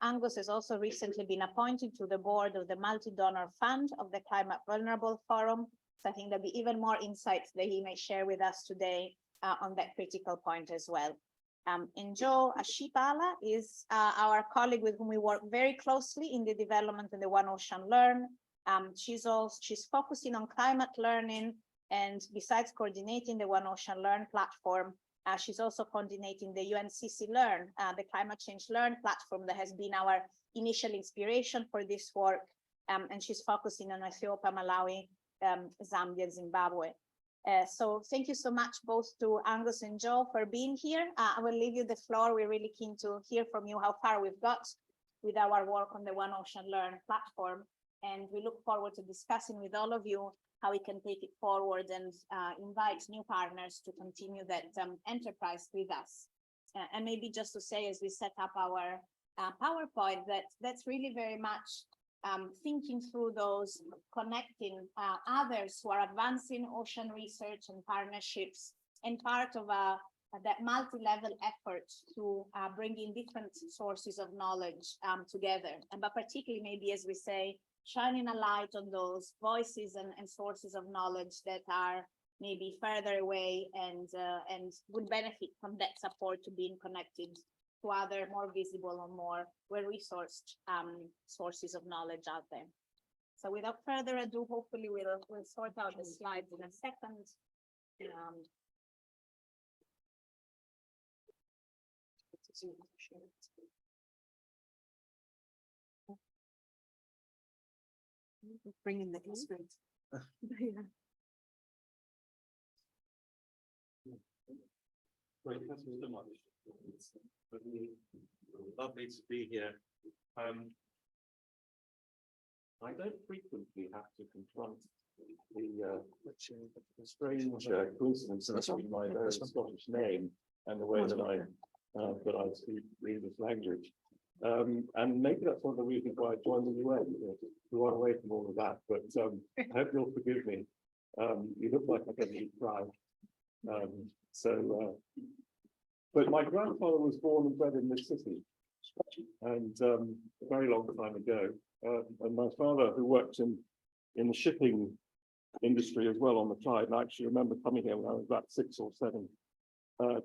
Angus has also recently been appointed to the board of the Multi-Donor Fund of the Climate Vulnerable Forum. So I think there'll be even more insights that he may share with us today on that critical point as well. And Jo Ashipala is our colleague with whom we work very closely in the development of the One Ocean Learn. She's focusing on climate learning, and besides coordinating the One Ocean Learn platform, she's also coordinating the UNCC Learn, the Climate Change Learn platform that has been our initial inspiration for this work. And she's focusing on Ethiopia, Malawi, Zambia, Zimbabwe. So thank you so much both to Angus and Jo for being here. I will leave you the floor. We're really keen to hear from you how far we've got with our work on the One Ocean Learn platform. And we look forward to discussing with all of you how we can take it forward and invite new partners to continue that enterprise with us. And maybe just to say, as we set up our PowerPoint, that's really very much thinking through those, connecting others who are advancing ocean research and partnerships, and part of that multi-level effort to bring in different sources of knowledge together. But particularly, maybe as we say, shining a light on those voices and sources of knowledge that are maybe further away and would benefit from that support to being connected to other more visible or more well-resourced sources of knowledge out there. So without further ado, hopefully we'll sort out the slides in a second. Bring in the experts. Great, thank you so much. It's really lovely to be here. I don't frequently have to confront the strange coincidence between my very Scottish name and the way that I speak English language. And maybe that's one of the reasons why I joined the UN, to run away from all of that. But I hope you'll forgive me. You look like I'm going to cry. But my grandfather was born and bred in this city, and a very long time ago. And my father, who worked in the shipping industry as well on the Clyde, and I actually remember coming here when I was about 6 or 7,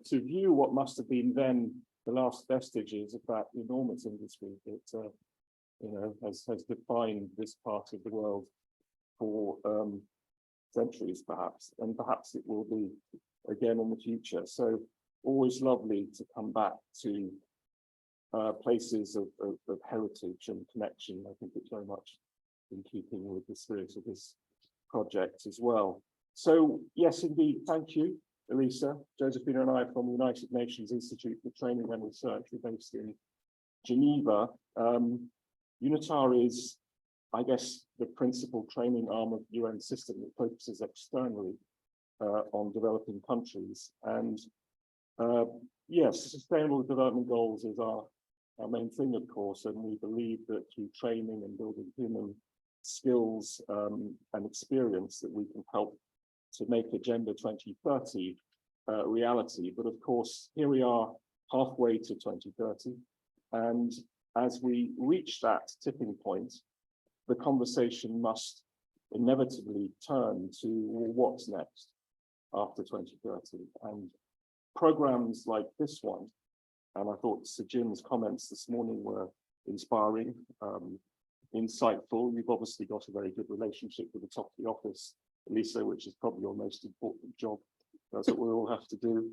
to view what must have been then the last vestiges of that enormous industry that has defined this part of the world for centuries, perhaps, and perhaps it will be again in the future. So always lovely to come back to places of heritage and connection. I think it's very much in keeping with the spirit of this project as well. So yes, indeed, thank you, Elisa. Josephina and I from the United Nations Institute for Training and Research. We're based in Geneva. UNITAR is, I guess, the principal training arm of the UN system that focuses externally on developing countries. And yes, Sustainable Development Goals is our main thing, of course, and we believe that through training and building human skills and experience that we can help to make Agenda 2030 reality. But of course, here we are halfway to 2030, and as we reach that tipping point, the conversation must inevitably turn to what's next after 2030. And programs like this one, and I thought Sir Jim's comments this morning were inspiring, insightful. You've obviously got a very good relationship with the top of the office, Elisa, which is probably your most important job. That's what we all have to do.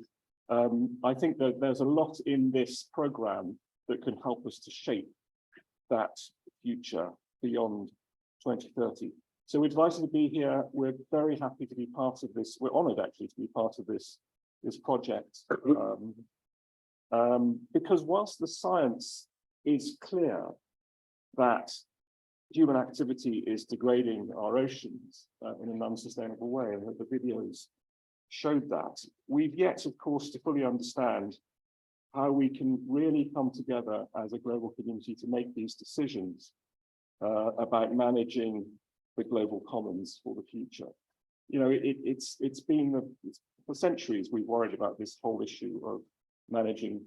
I think that there's a lot in this program that can help us to shape that future beyond 2030. So we're delighted to be here. We're very happy to be part of this. We're honoured actually to be part of this project. Because whilst the science is clear that human activity is degrading our oceans in an unsustainable way, and that the videos showed that, we've yet, of course, to fully understand how we can really come together as a global community to make these decisions about managing the global commons for the future. You know, it's been for centuries we've worried about this whole issue of managing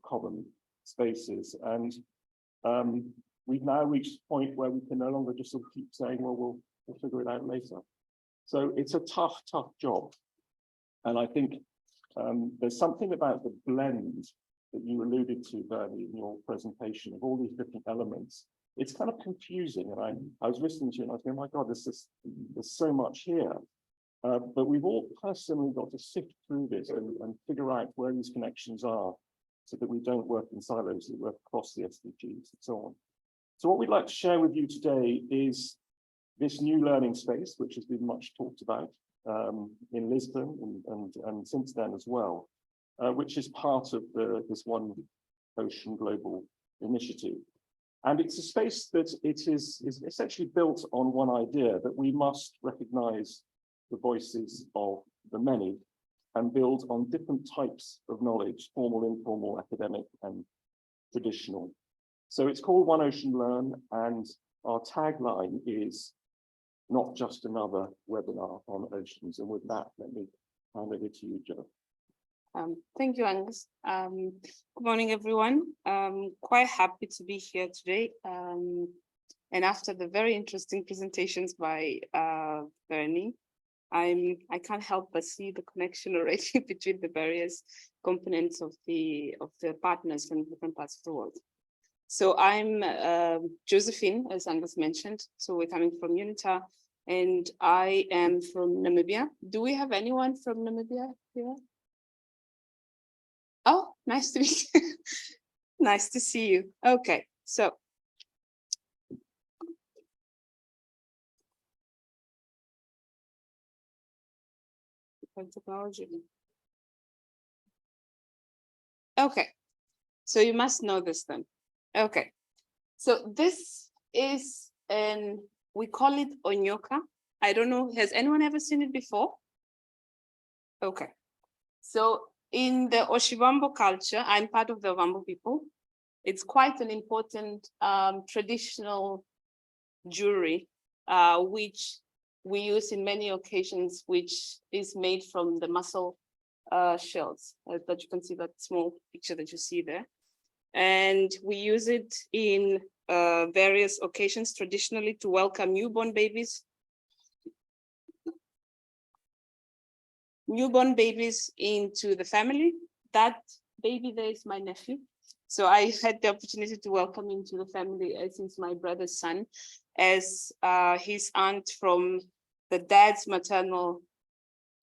common spaces, and we've now reached a point where we can no longer just sort of keep saying, well, we'll figure it out later. So it's a tough job, and I think there's something about the blend that you alluded to, Bernie, in your presentation of all these different elements. It's kind of confusing, and I was listening to you and I was going, my God, there's so much here. But we've all personally got to sift through this and figure out where these connections are so that we don't work in silos, that we work across the SDGs and so on. So what we'd like to share with you today is this new learning space, which has been much talked about in Lisbon and since then as well, which is part of this One Ocean Global Initiative. And it's a space that it is essentially built on one idea, that we must recognize the voices of the many and build on different types of knowledge, formal, informal, academic, and traditional. So it's called One Ocean Learn, and our tagline is not just another webinar on oceans. And with that, let me hand over to you, Jo. Thank you, Angus. Good morning, everyone. Quite happy to be here today. And after the very interesting presentations by Bernie, I can't help but see the connection already between the various components of the partners from different parts of the world. So I'm Josephine, as Angus mentioned. So we're coming from UNITA, and I am from Namibia. Do we have anyone from Namibia here? Oh, nice to meet you. Nice to see you. Okay, so technology. Okay, so you must know this then. Okay, so this is we call it onyoka. I don't know, has anyone ever seen it before? Okay, so in the Oshivambo culture, I'm part of the Ovambo people. It's quite an important traditional jewelry, which we use in many occasions, which is made from the mussel shells that you can see, that small picture that you see there. And we use it in various occasions traditionally to welcome newborn babies. Newborn babies into the family. That baby there is my nephew. So I had the opportunity to welcome him to the family since my brother's son, as his aunt from the dad's maternal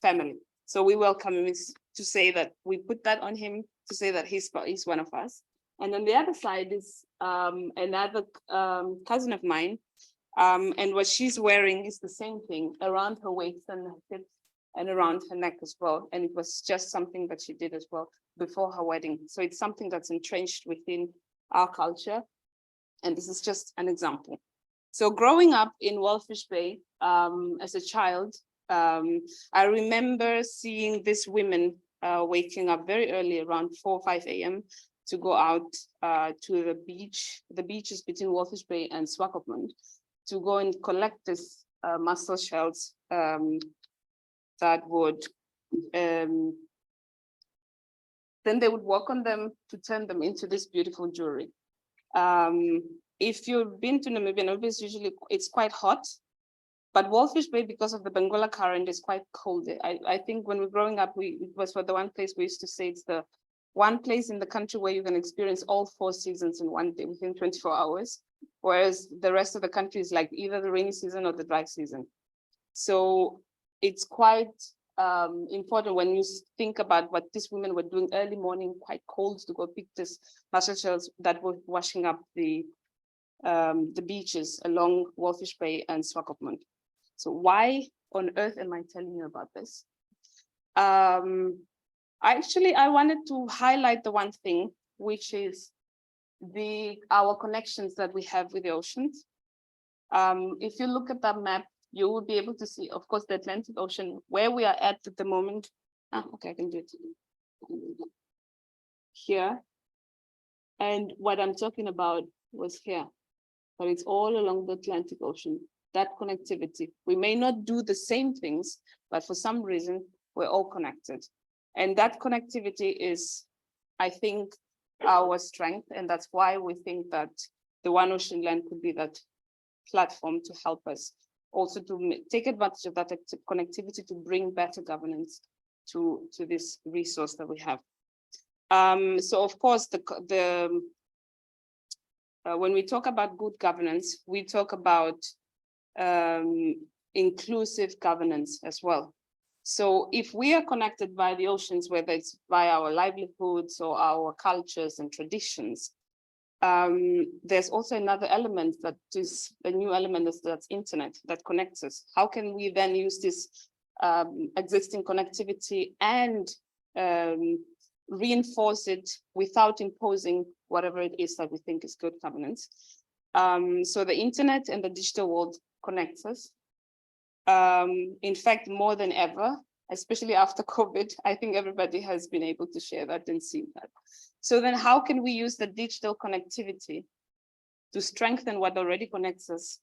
family. So we welcome him to say that we put that on him, to say that he's one of us. And on the other side is another cousin of mine. And what she's wearing is the same thing around her waist and her hips and around her neck as well. And it was just something that she did as well before her wedding. So it's something that's entrenched within our culture. And this is just an example. So growing up in Walfish Bay as a child, I remember seeing these women waking up very early, around 4 or 5 a.m. to go out to the beach. The beach is between Walfish Bay and Swakopmund, to go and collect these mussel shells that would, then they would work on them to turn them into this beautiful jewelry. If you've been to Namibia, usually it's quite hot, but Walfish Bay, because of the Bengola current, is quite cold. I think when we're growing up, it was for the one place we used to say it's the one place in the country where you can experience all 4 seasons in one day within 24 hours, whereas the rest of the country is like either the rainy season or the dry season. So it's quite important when you think about what these women were doing early morning, quite cold, to go pick these mussel shells that were washing up the beaches along Walfish Bay and Swakopmund. So why on earth am I telling you about this? Actually, I wanted to highlight the one thing, which is our connections that we have with the oceans. If you look at that map, you will be able to see, of course, the Atlantic Ocean, where we are at the moment. Okay, I can do it here. And what I'm talking about was here, but it's all along the Atlantic Ocean, that connectivity. We may not do the same things, but for some reason, we're all connected. And that connectivity is, I think, our strength. And that's why we think that the One Ocean Land could be that platform to help us also to take advantage of that connectivity to bring better governance to this resource that we have. So of course, when we talk about good governance, we talk about inclusive governance as well. So if we are connected by the oceans, whether it's by our livelihoods or our cultures and traditions, there's also another element that is a new element, that's internet that connects us. How can we then use this existing connectivity and reinforce it without imposing whatever it is that we think is good governance? So the internet and the digital world connects us. In fact, more than ever, especially after COVID, I think everybody has been able to share that and see that. So then how can we use the digital connectivity to strengthen what already connects us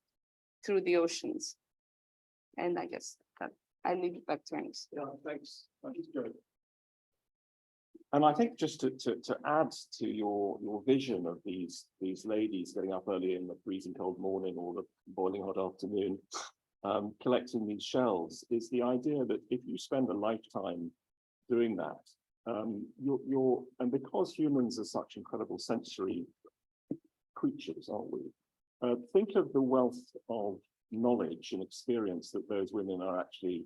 through the oceans? And I guess that I leave it back to Angus. Yeah, thanks. Thanks, Joe. And I think just to add to your vision of these ladies getting up early in the freezing cold morning or the boiling hot afternoon, collecting these shells, is the idea that if you spend a lifetime doing that, and because humans are such incredible sensory creatures, aren't we? Think of the wealth of knowledge and experience that those women are actually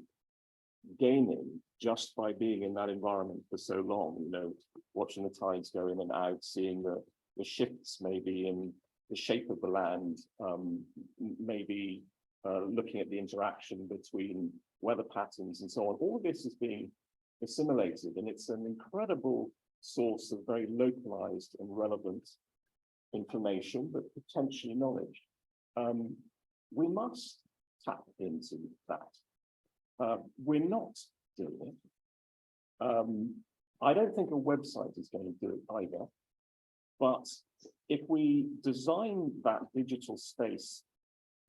gaining just by being in that environment for so long, you know, watching the tides go in and out, seeing the shifts maybe in the shape of the land, maybe looking at the interaction between weather patterns and so on. All of this is being assimilated, and it's an incredible source of very localized and relevant information, but potentially knowledge. We must tap into that. We're not doing it. I don't think a website is going to do it either, but if we design that digital space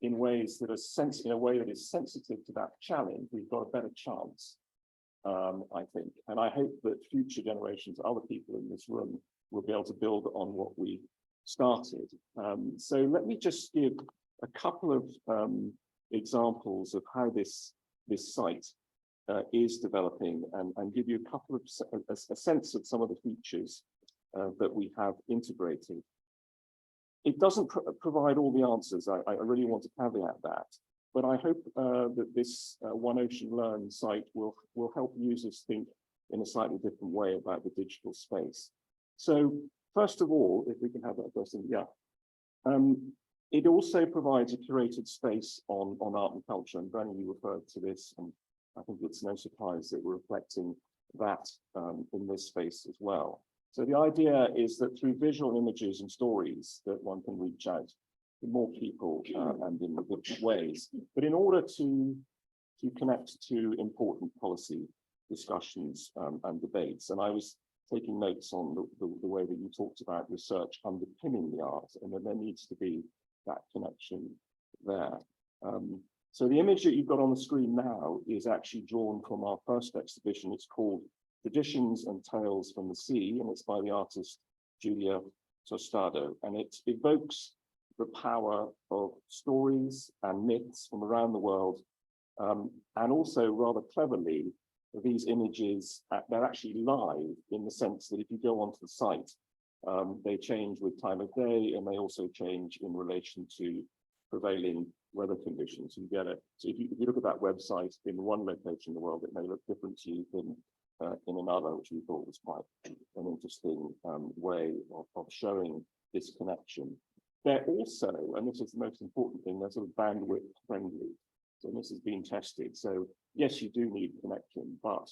in ways that are in a way that is sensitive to that challenge, we've got a better chance, I think. And I hope that future generations, other people in this room, will be able to build on what we started. So let me just give a couple of examples of how this site is developing, and give you a couple of a sense of some of the features that we have integrated. It doesn't provide all the answers. I really want to caveat that, but I hope that this One Ocean Learn site will help users think in a slightly different way about the digital space. So first of all, if we can have that person, yeah. It also provides a curated space on art and culture, and Brennan, you referred to this, and I think it's no surprise that we're reflecting that in this space as well. So the idea is that through visual images and stories that one can reach out to more people and in different ways. But in order to connect to important policy discussions and debates, and I was taking notes on the way that you talked about research underpinning the art, and then there needs to be that connection there. So the image that you've got on the screen now is actually drawn from our first exhibition. It's called Traditions and Tales from the Sea, and it's by the artist Julia Tostado, and it evokes the power of stories and myths from around the world, and also rather cleverly, these images, they're actually live in the sense that if you go onto the site, they change with time of day, and they also change in relation to prevailing weather conditions. You get it. So if you look at that website in one location in the world, it may look different to you than in another, which we thought was quite an interesting way of showing this connection. They're also, and this is the most important thing, they're sort of bandwidth friendly. and this has been tested. So yes, you do need connection, but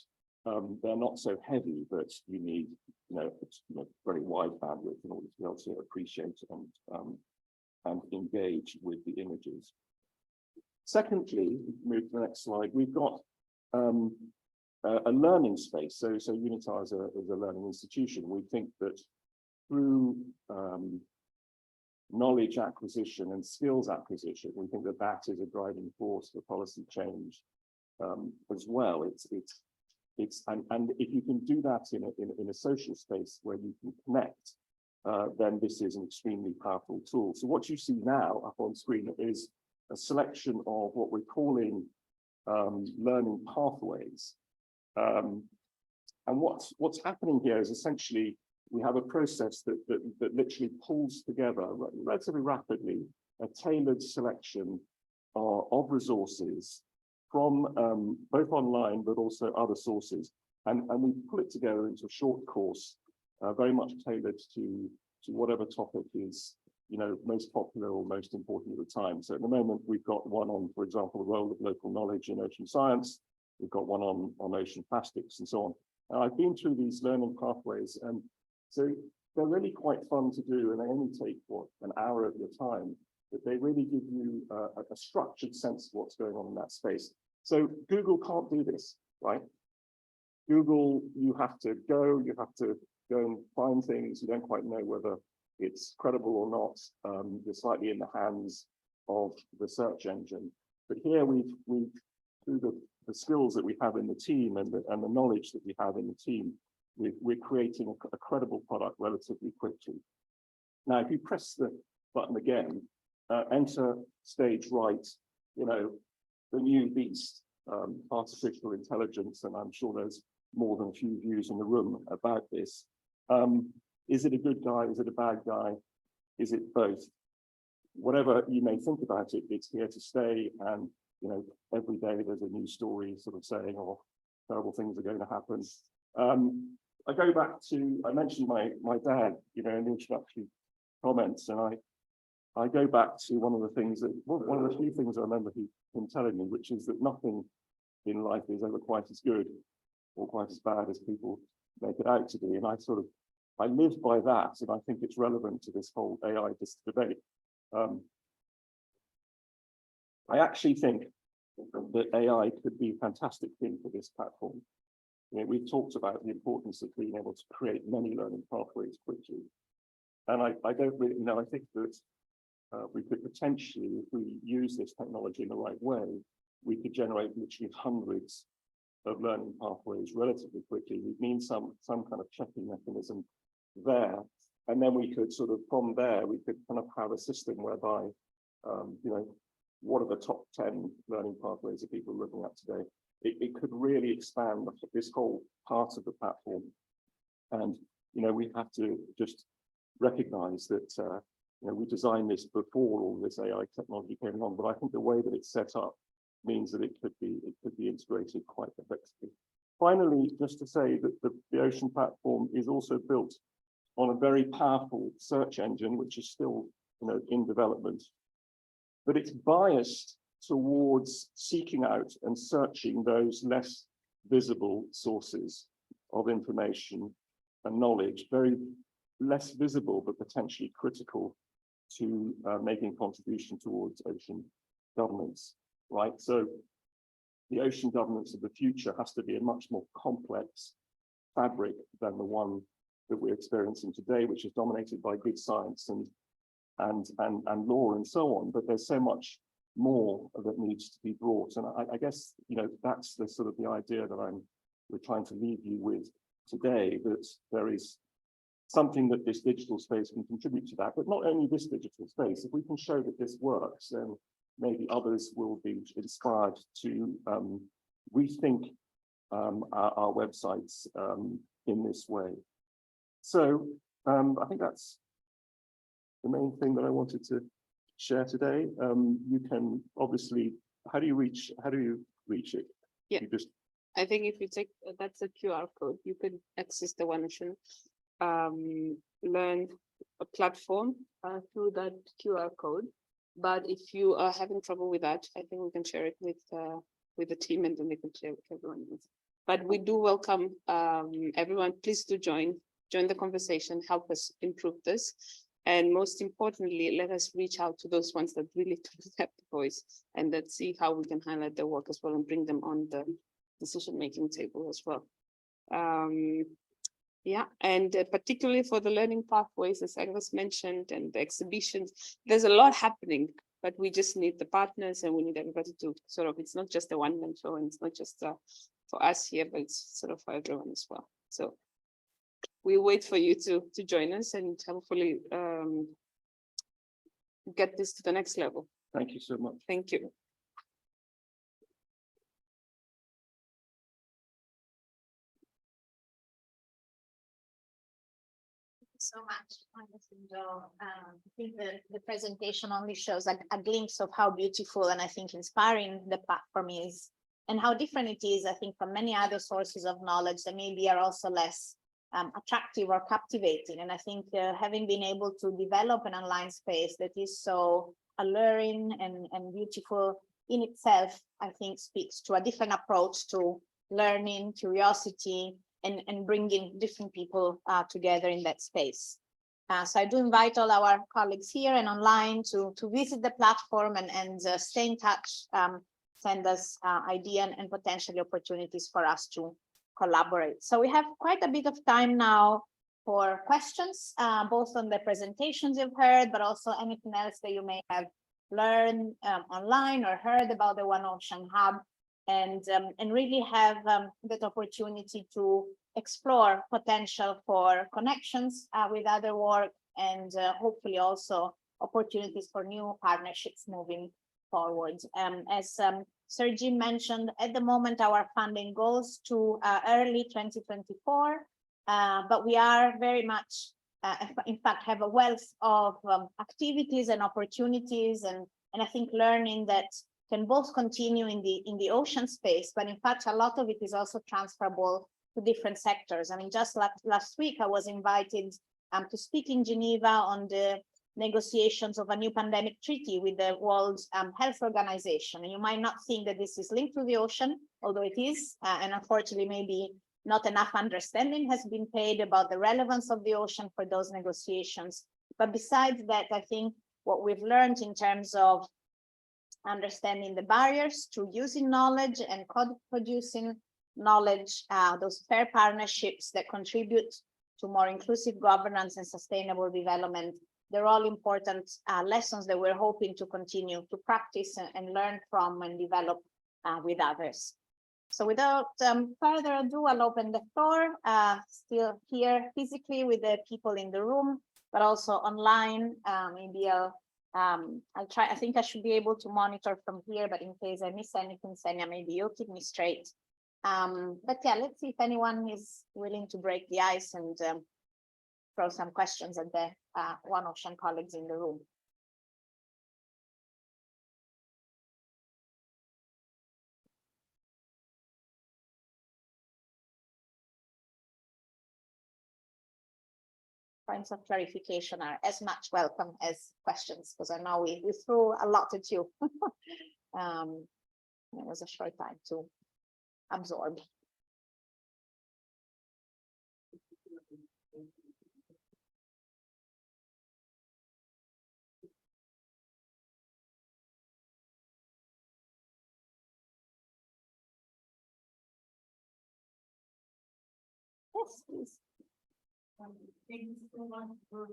they're not so heavy that you need, very wide bandwidth in order to be able to appreciate and engage with the images. Secondly, move to the next slide. We've got a learning space. So UNITAR is a learning institution. We think that through knowledge acquisition and skills acquisition, we think that is a driving force for policy change as well. And if you can do that in a social space where you can connect, then this is an extremely powerful tool. So what you see now up on screen is a selection of what we're calling learning pathways. And what's happening here is essentially we have a process that literally pulls together relatively rapidly a tailored selection of resources from both online but also other sources, and we pull it together into a short course, very much tailored to whatever topic is most popular or most important at the time. So at the moment we've got one on, for example, the role of local knowledge in ocean science. We've got one on ocean plastics and so on. And I've been through these learning pathways, and so they're really quite fun to do, and they only take an hour of your time, but they really give you a structured sense of what's going on in that space. So Google can't do this, right? Google, you have to go and find things. You don't quite know whether it's credible or not. You're slightly in the hands of the search engine. But here we've through the skills that we have in the team and the knowledge that we have in the team, we're creating a credible product relatively quickly. Now, if you press the button again, enter stage right, the new beast, artificial intelligence, and I'm sure there's more than a few views in the room about this. Is it a good guy? Is it a bad guy? Is it both? Whatever you may think about it, it's here to stay. And every day there's a new story sort of saying, "Oh, terrible things are going to happen." I go back to, I mentioned my dad, in the introductory comments, and I go back to one of the things that, one of the few things I remember him telling me, which is that nothing in life is ever quite as good or quite as bad as people make it out to be. And I live by that, and I think it's relevant to this whole AI debate. I actually think that AI could be a fantastic thing for this platform. We've talked about the importance of being able to create many learning pathways quickly. And I don't really know, I think that we could potentially, if we use this technology in the right way, we could generate literally hundreds of learning pathways relatively quickly. We'd need some kind of checking mechanism there. And then we could from there, we could kind of have a system whereby, what are the top 10 learning pathways that people are looking at today? It could really expand this whole part of the platform. And, we have to just recognize that, we designed this before all this AI technology came along, but I think the way that it's set up means that it could be integrated quite effectively. Finally, just to say that the Ocean platform is also built on a very powerful search engine, which is still, in development, but it's biased towards seeking out and searching those less visible sources of information and knowledge, very less visible, but potentially critical to making contribution towards ocean governance, right? So the ocean governance of the future has to be a much more complex fabric than the one that we're experiencing today, which is dominated by good science and law and so on. But there's so much more that needs to be brought, and I guess that's the idea that we're trying to leave you with today, that there is something that this digital space can contribute to that, but not only this digital space. If we can show that this works, then maybe others will be inspired to rethink our websites in this way. So I think that's the main thing that I wanted to share today. You can obviously, how do you reach it? Yeah, you just, I think if you take, that's a QR code, you can access the OneOcean learn a platform through that QR code. But if you are having trouble with that, I think we can share it with the team, and then they can share with everyone else. But we do welcome everyone. Please do join the conversation, help us improve this. And most importantly, let us reach out to those ones that really don't have the voice, and let's see how we can highlight their work as well and bring them on the decision-making table as well. Yeah, and particularly for the learning pathways, as Agnes mentioned, and the exhibitions, there's a lot happening, but we just need the partners, and we need everybody to sort of, it's not just a one-man show, and it's not just for us here, but it's sort of for everyone as well. So we wait for you to join us and hopefully get this to the next level. Thank you so much. Thank you. So much. I think the presentation only shows a glimpse of how beautiful and I think inspiring the platform is, and how different it is, I think, from many other sources of knowledge that maybe are also less attractive or captivating. And I think having been able to develop an online space that is so alluring and beautiful in itself, I think speaks to a different approach to learning, curiosity, and bringing different people together in that space. So I do invite all our colleagues here and online to visit the platform and stay in touch, send us ideas and potentially opportunities for us to collaborate. So we have quite a bit of time now for questions, both on the presentations you've heard, but also anything else that you may have learned online or heard about the One Ocean Hub. And really have that opportunity to explore potential for connections with other work, and hopefully also opportunities for new partnerships moving forward. As Sir Jim mentioned, at the moment our funding goes to early 2024, but we are very much, in fact, have a wealth of activities and opportunities, and I think learning that can both continue in the ocean space, but in fact, a lot of it is also transferable to different sectors. I mean, just last week, I was invited to speak in Geneva on the negotiations of a new pandemic treaty with the World Health Organization. And you might not think that this is linked to the ocean, although it is, and unfortunately, maybe not enough understanding has been paid about the relevance of the ocean for those negotiations. But besides that, I think what we've learned in terms of understanding the barriers to using knowledge and co-producing knowledge, those fair partnerships that contribute to more inclusive governance and sustainable development, they're all important lessons that we're hoping to continue to practice and learn from and develop with others. So without further ado, I'll open the floor, still here physically with the people in the room, but also online. Maybe I'll try. I think I should be able to monitor from here, but in case I miss anything, Senya, maybe you'll keep me straight. But yeah, let's see if anyone is willing to break the ice and throw some questions at the One Ocean colleagues in the room. Points of clarification are as much welcome as questions, because I know we threw a lot at you. It was a short time to absorb. Yes, please. Thank you so much for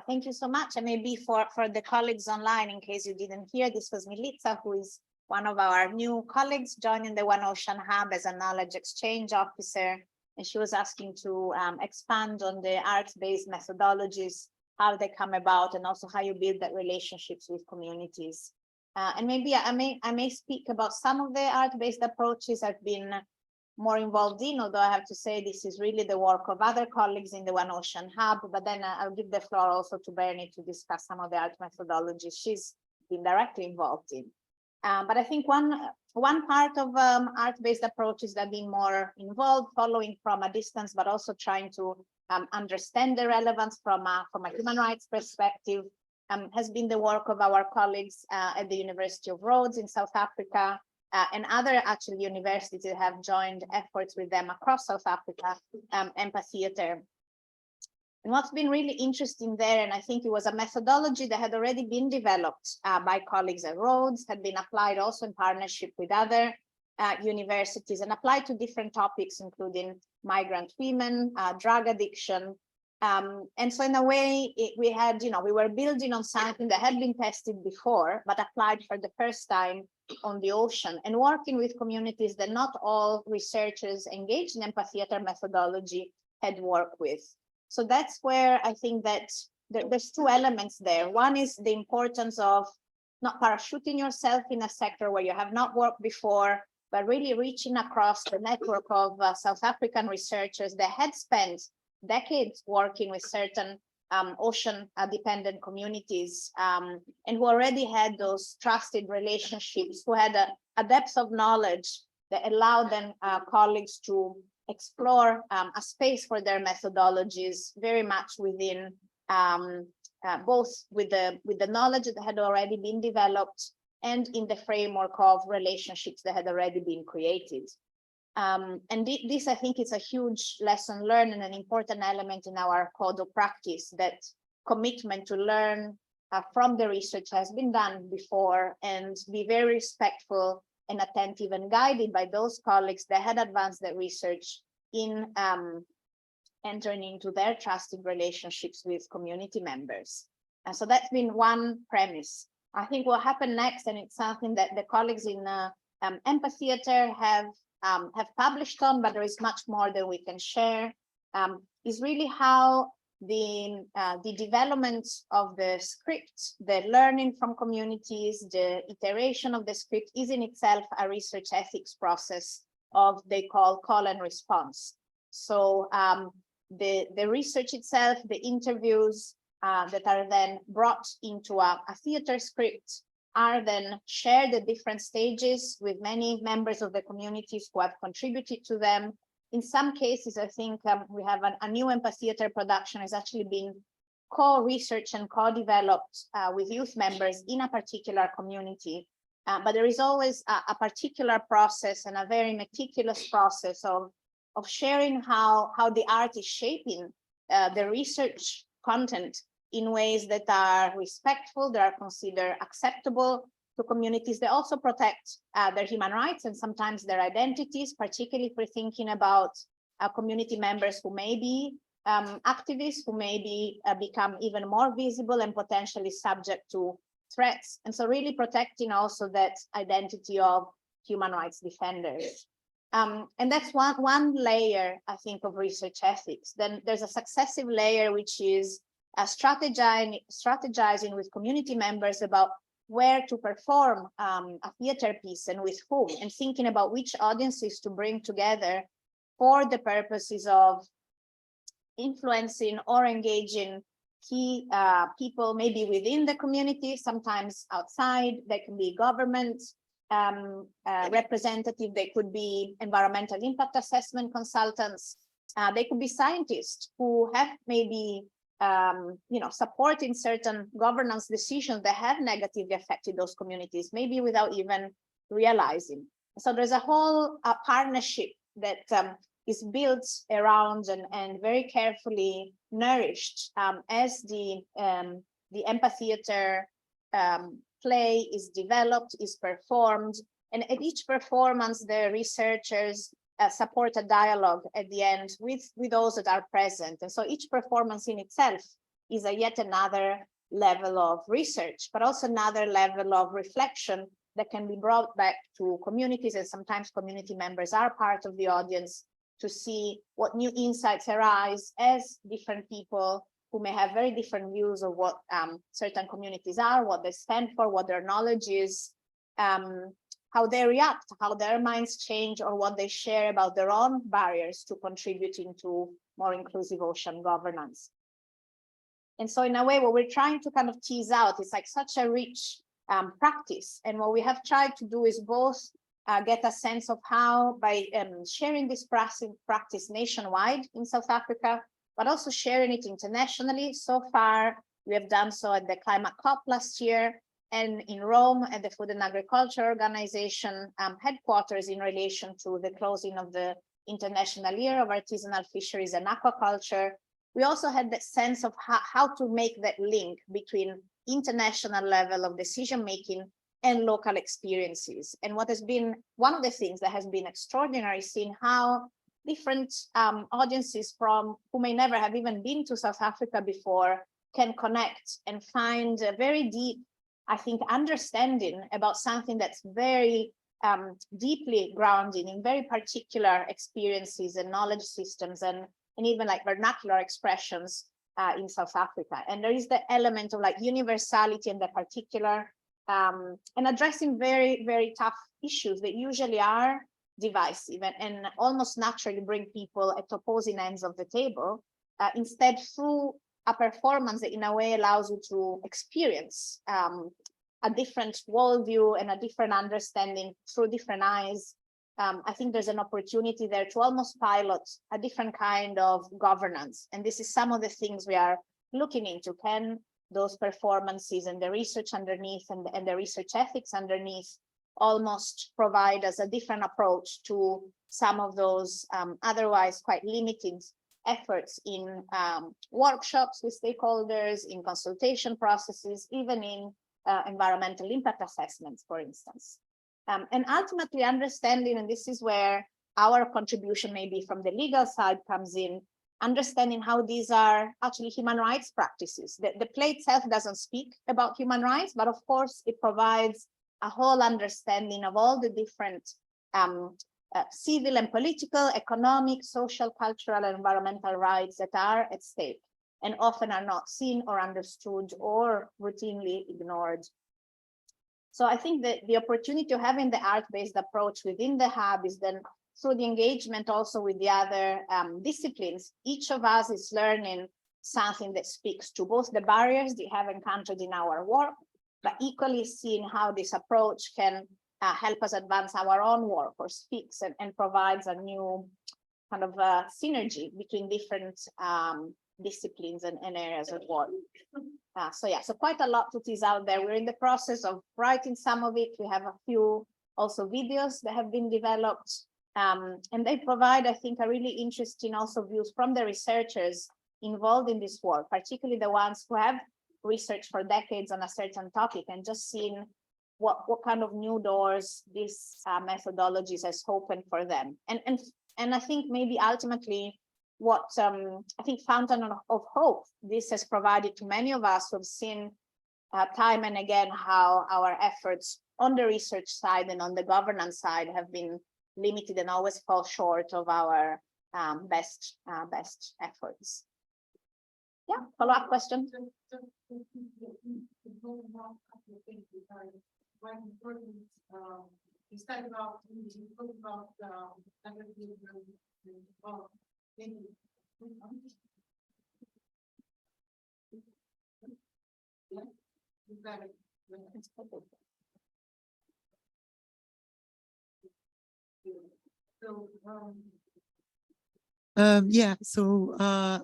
Thank you so much. And maybe for the colleagues online, in case you didn't hear, this was Milica, who is one of our new colleagues joining the One Ocean Hub as a knowledge exchange officer. And she was asking to expand on the art-based methodologies, how they come about, and also how you build that relationships with communities. And maybe I may speak about some of the art-based approaches I've been more involved in, although I have to say this is really the work of other colleagues in the One Ocean Hub, but then I'll give the floor also to Bernie to discuss some of the art methodologies she's been directly involved in. But I think one part of art-based approaches that have been more involved, following from a distance, but also trying to understand the relevance from a human rights perspective, has been the work of our colleagues at the University of Rhodes in South Africa, and other actually universities that have joined efforts with them across South Africa, Empatheater. And what's been really interesting there, and I think it was a methodology that had already been developed by colleagues at Rhodes, had been applied also in partnership with other universities and applied to different topics, including migrant women, drug addiction. And so in a way, we were building on something that had been tested before, but applied for the first time on the ocean, and working with communities that not all researchers engaged in Empatheater methodology had worked with. So that's where I think that there's two elements there. One is the importance of not parachuting yourself in a sector where you have not worked before, but really reaching across the network of South African researchers that had spent decades working with certain ocean dependent communities, and who already had those trusted relationships, who had a depth of knowledge that allowed them colleagues to explore a space for their methodologies very much within both with the knowledge that had already been developed and in the framework of relationships that had already been created. And this, I think, is a huge lesson learned and an important element in our code of practice, that commitment to learn from the research has been done before, and be very respectful and attentive and guided by those colleagues that had advanced their research in entering into their trusted relationships with community members. And so that's been one premise. I think what happened next, and it's something that the colleagues in Empatheater have published on, but there is much more that we can share, is really how the development of the script, the learning from communities, the iteration of the script is in itself a research ethics process of they call and response. So the research itself, the interviews that are then brought into a theater script are then shared at different stages with many members of the communities who have contributed to them. In some cases, I think we have a new Empatheater production has actually been co-researched and co-developed with youth members in a particular community. But there is always a particular process and a very meticulous process of sharing how the art is shaping the research content in ways that are respectful, that are considered acceptable to communities. They also protect their human rights and sometimes their identities, particularly if we're thinking about community members who may be activists, who may be become even more visible and potentially subject to threats. And so really protecting also that identity of human rights defenders. And that's one layer, I think, of research ethics. Then there's a successive layer, which is strategizing with community members about where to perform a theater piece and with whom, and thinking about which audiences to bring together for the purposes of influencing or engaging key people, maybe within the community, sometimes outside. They can be government representative, they could be environmental impact assessment consultants, they could be scientists who have maybe supporting certain governance decisions that have negatively affected those communities, maybe without even realizing. So there's a whole partnership that is built around and very carefully nourished as the amphitheater play is developed, is performed, and at each performance, the researchers support a dialogue at the end with those that are present. And so each performance in itself is yet another level of research, but also another level of reflection that can be brought back to communities, and sometimes community members are part of the audience to see what new insights arise as different people who may have very different views of what certain communities are, what they stand for, what their knowledge is, how they react, how their minds change, or what they share about their own barriers to contributing to more inclusive ocean governance. And so in a way, what we're trying to kind of tease out is like such a rich practice. And what we have tried to do is both get a sense of how, by sharing this practice nationwide in South Africa, but also sharing it internationally. So far, we have done so at the Climate COP last year, and in Rome at the Food and Agriculture Organization headquarters in relation to the closing of the International Year of Artisanal Fisheries and Aquaculture. We also had that sense of how to make that link between international level of decision-making and local experiences. And what has been one of the things that has been extraordinary, seeing how different audiences from who may never have even been to South Africa before can connect and find a very deep, I think, understanding about something that's very deeply grounded in very particular experiences and knowledge systems and even like vernacular expressions in South Africa. And there is the element of like universality and the particular and addressing very, very tough issues that usually are divisive and almost naturally bring people at opposing ends of the table, instead through a performance that in a way allows you to experience a different worldview and a different understanding through different eyes. I think there's an opportunity there to almost pilot a different kind of governance. And this is some of the things we are looking into. Can those performances and the research underneath and the research ethics underneath almost provide us a different approach to some of those otherwise quite limited efforts in workshops with stakeholders, in consultation processes, even in environmental impact assessments, for instance. And ultimately understanding, and this is where our contribution maybe from the legal side comes in, understanding how these are actually human rights practices. The play itself doesn't speak about human rights, but of course it provides a whole understanding of all the different civil and political, economic, social, cultural, and environmental rights that are at stake and often are not seen or understood or routinely ignored. So I think that the opportunity of having the art-based approach within the hub is then through the engagement also with the other disciplines. Each of us is learning something that speaks to both the barriers they have encountered in our work, but equally seeing how this approach can help us advance our own work or speaks and provides a new kind of synergy between different disciplines and areas of work. So yeah, so quite a lot to tease out there. We're in the process of writing some of it. We have a few also videos that have been developed, and they provide, I think, a really interesting also views from the researchers involved in this work, particularly the ones who have researched for decades on a certain topic and just seeing what kind of new doors these methodologies has opened for them. And I think maybe ultimately what I think fountain of hope this has provided to many of us who have seen time and again how our efforts on the research side and on the governance side have been limited and always fall short of our best efforts. Yeah, follow-up question.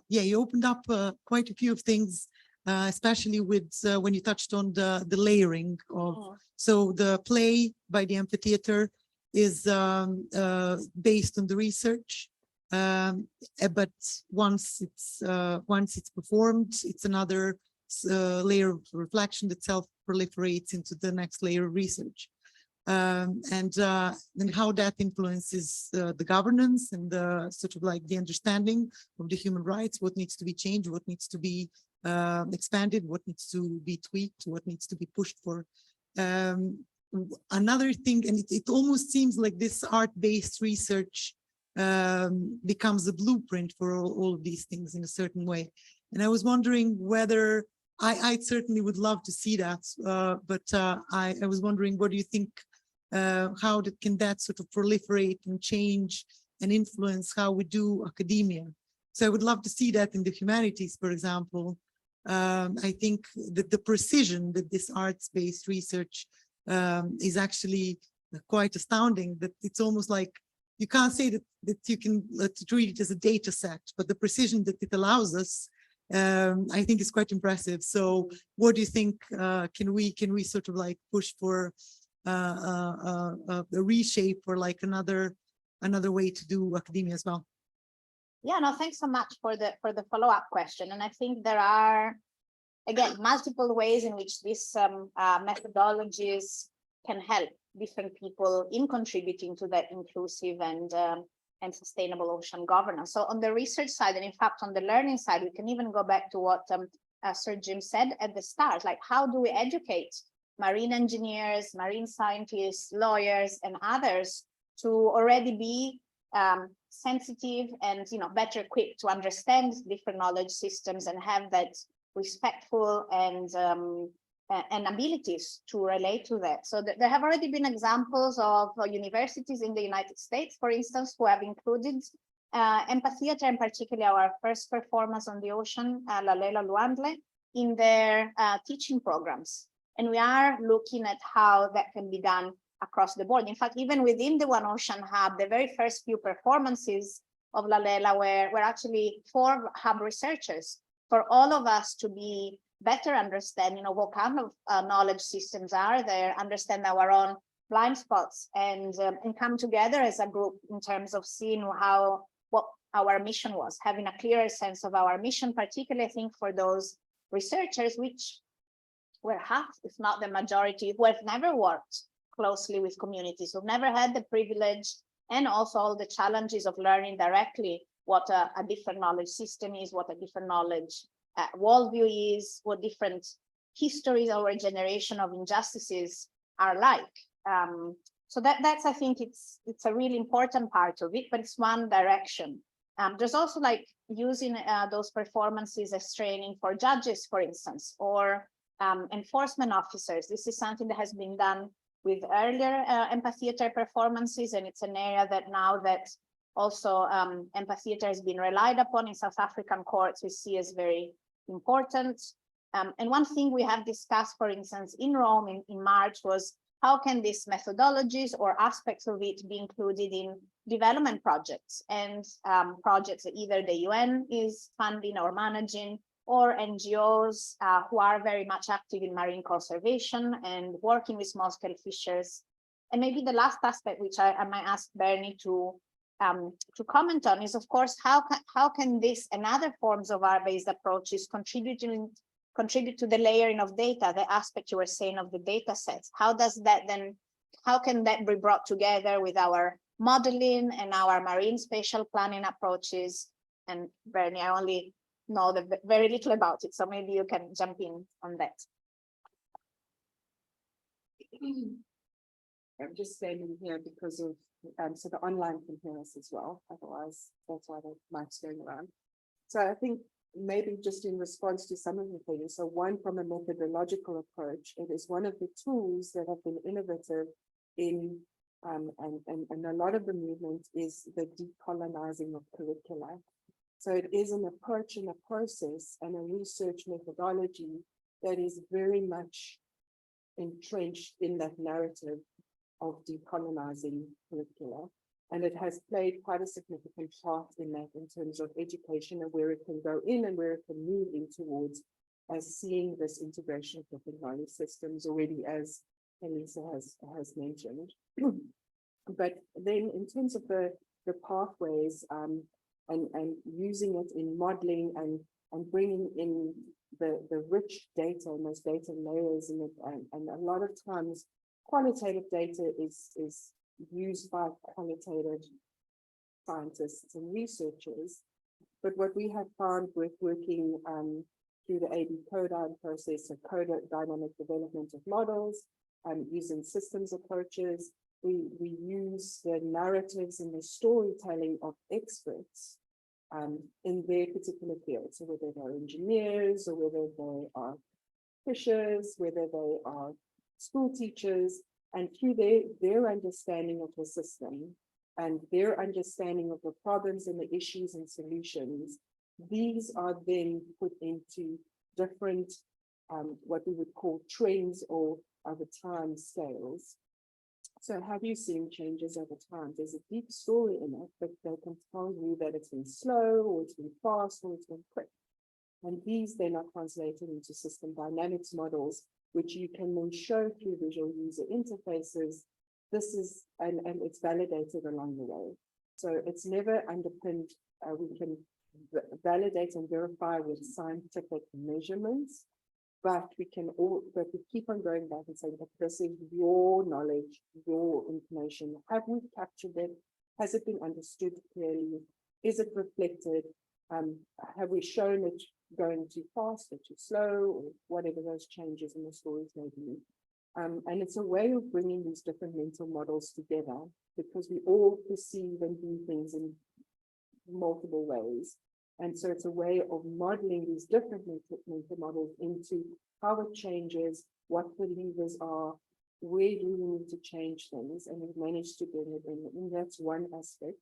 Yeah, you opened up quite a few of things, especially with when you touched on the layering of, so the play by the amphitheater is based on the research. But once it's performed, it's another layer of reflection that self-proliferates into the next layer of research. And then how that influences the governance and the sort of like the understanding of the human rights, what needs to be changed, what needs to be expanded, what needs to be tweaked, what needs to be pushed for. Another thing, and it almost seems like this art-based research becomes a blueprint for all of these things in a certain way. And I was wondering whether I certainly would love to see that, but I was wondering, what do you think? How can that sort of proliferate and change and influence how we do academia? So I would love to see that in the humanities, for example. I think that the precision that this arts-based research is actually quite astounding, that it's almost like you can't say that you can treat it as a data set, but the precision that it allows us, I think is quite impressive. So what do you think, can we sort of like push for a reshape or like another way to do academia as well? Yeah, no, thanks so much for the follow-up question. And I think there are, again, multiple ways in which these methodologies can help different people in contributing to that inclusive and sustainable ocean governance. So on the research side, and in fact on the learning side, we can even go back to what Sir Jim said at the start, like how do we educate marine engineers, marine scientists, lawyers, and others to already be sensitive and better equipped to understand different knowledge systems and have that respectful and abilities to relate to that. So there have already been examples of universities in the United States, for instance, who have included empathy, and particularly our first performance on the ocean, La Lela Luandle, in their teaching programs. And we are looking at how that can be done across the board. In fact, even within the One Ocean Hub, the very first few performances of La Lela were actually for hub researchers, for all of us to be better understand, what kind of knowledge systems are there, understand our own blind spots, and come together as a group in terms of seeing what our mission was, having a clearer sense of our mission, particularly I think for those researchers which were half, if not the majority, who have never worked closely with communities, who've never had the privilege and also all the challenges of learning directly what a different knowledge system is, what a different knowledge worldview is, what different histories or generation of injustices are like. So that's, I think it's a really important part of it, but it's one direction. There's also like using those performances as training for judges, for instance, or enforcement officers. This is something that has been done with earlier empathy theater performances, and it's an area that now that also empathy theater has been relied upon in South African courts, we see as very important. And one thing we have discussed, for instance, in Rome in March was how can these methodologies or aspects of it be included in development projects and projects that either the UN is funding or managing, or NGOs who are very much active in marine conservation and working with small-scale fishers. And maybe the last aspect, which I might ask Bernie to comment on, is of course how can this and other forms of art-based approaches contribute to the layering of data, the aspect you were saying of the data sets? How does that then, how can that be brought together with our modeling and our marine spatial planning approaches? And Bernie, I only know very little about it, so maybe you can jump in on that. I'm just standing here because of so the online can hear us as well. Otherwise, that's why the mic's going around. So I think maybe just in response to some of the things. So one, from a methodological approach, it is one of the tools that have been innovative in and a lot of the movement is the decolonizing of curricula. So it is an approach and a process and a research methodology that is very much entrenched in that narrative of decolonizing curricula. And it has played quite a significant part in that in terms of education and where it can go in and where it can move in towards as seeing this integration of different knowledge systems already, as Elisa has mentioned. But then in terms of the pathways and using it in modeling and bringing in the rich data and those data layers in it, and a lot of times qualitative data is used by qualitative scientists and researchers. But what we have found with working through the AB codine process of dynamic development of models, using systems approaches, we use the narratives and the storytelling of experts in their particular field. So whether they're engineers or whether they are fishers, whether they are school teachers, and through their understanding of the system and their understanding of the problems and the issues and solutions, these are then put into different, what we would call trends or over time scales. So have you seen changes over time? There's a deep story in it, but they can tell you that it's been slow or it's been fast or it's been quick. And these then are translated into system dynamics models, which you can then show through visual user interfaces. This is, and it's validated along the way. So it's never underpinned. We can validate and verify with scientific measurements, but we keep on going back and saying, that this is your knowledge, your information. Have we captured it? Has it been understood clearly? Is it reflected? Have we shown it going too fast or too slow, or whatever those changes in the stories may be? And it's a way of bringing these different mental models together, because we all perceive and do things in multiple ways. And so it's a way of modeling these different mental models into how it changes, what the levers are, where do we need to change things, and we've managed to bring it in. And that's one aspect.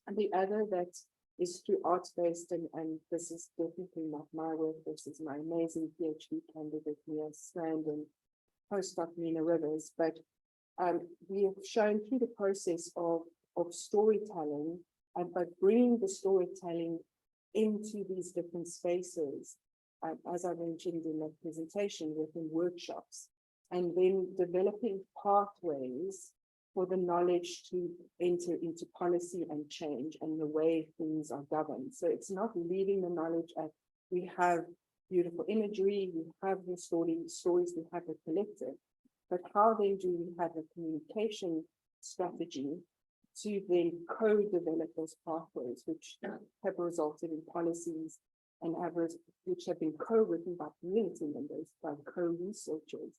And the other that is through art-based, and this is definitely not my work, this is my amazing PhD candidate, Mia Strand, and postdoc Nina Rivers, but we have shown through the process of storytelling, and by bringing the storytelling into these different spaces, as I mentioned in the presentation, within workshops, and then developing pathways for the knowledge to enter into policy and change and the way things are governed. So it's not leaving the knowledge at, we have beautiful imagery, we have the stories, we have the collective, but how then do we have a communication strategy to then co-develop those pathways, which have resulted in policies and which have been co-written by community members, by co-researchers.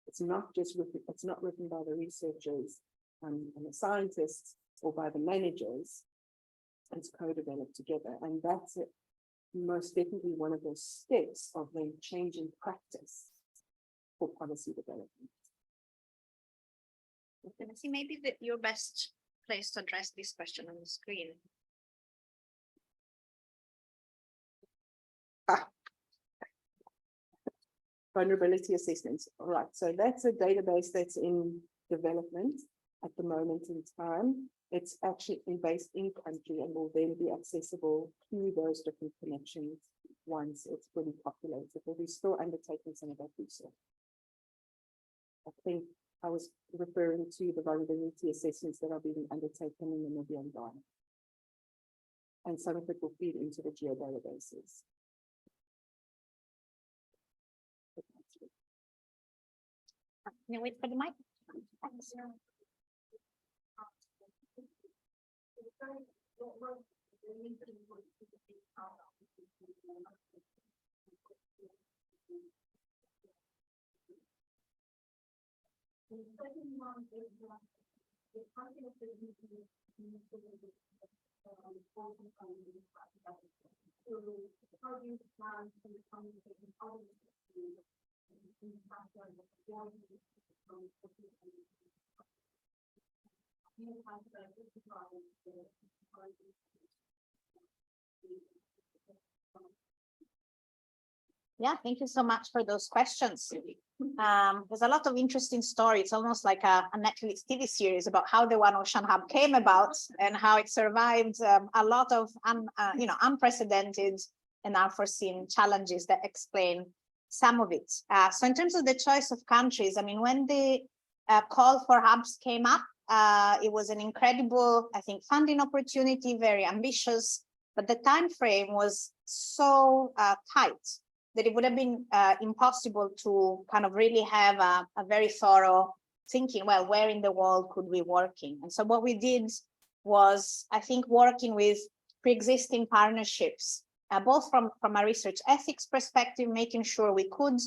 It's not just written, it's not written by the researchers and the scientists or by the managers. It's co-developed together, and that's it. Most definitely one of those steps of then changing practice for policy development. Tennessee, maybe you're best placed to address this question on the screen. Vulnerability assessments. All right, so that's a database that's in development at the moment in time. It's actually based in country and will then be accessible through those different connections once it's fully populated, but we're still undertaking some of that research. I think I was referring to the vulnerability assessments that are being undertaken in Namibia and Ghana. And some of it will feed into the geodatabases. Can you wait for the mic? Yeah, thank you so much for those questions. There's a lot of interesting stories. It's almost like a Netflix TV series about how the One Ocean Hub came about and how it survived a lot of unprecedented and unforeseen challenges that explain some of it. So in terms of the choice of countries, I mean, when the call for hubs came up, It was an incredible, I think, funding opportunity, very ambitious, but the time frame was so tight that it would have been impossible to kind of really have a very thorough thinking, well, where in the world could we working? And so what we did was, I think, working with pre-existing partnerships, both from a research ethics perspective, making sure we could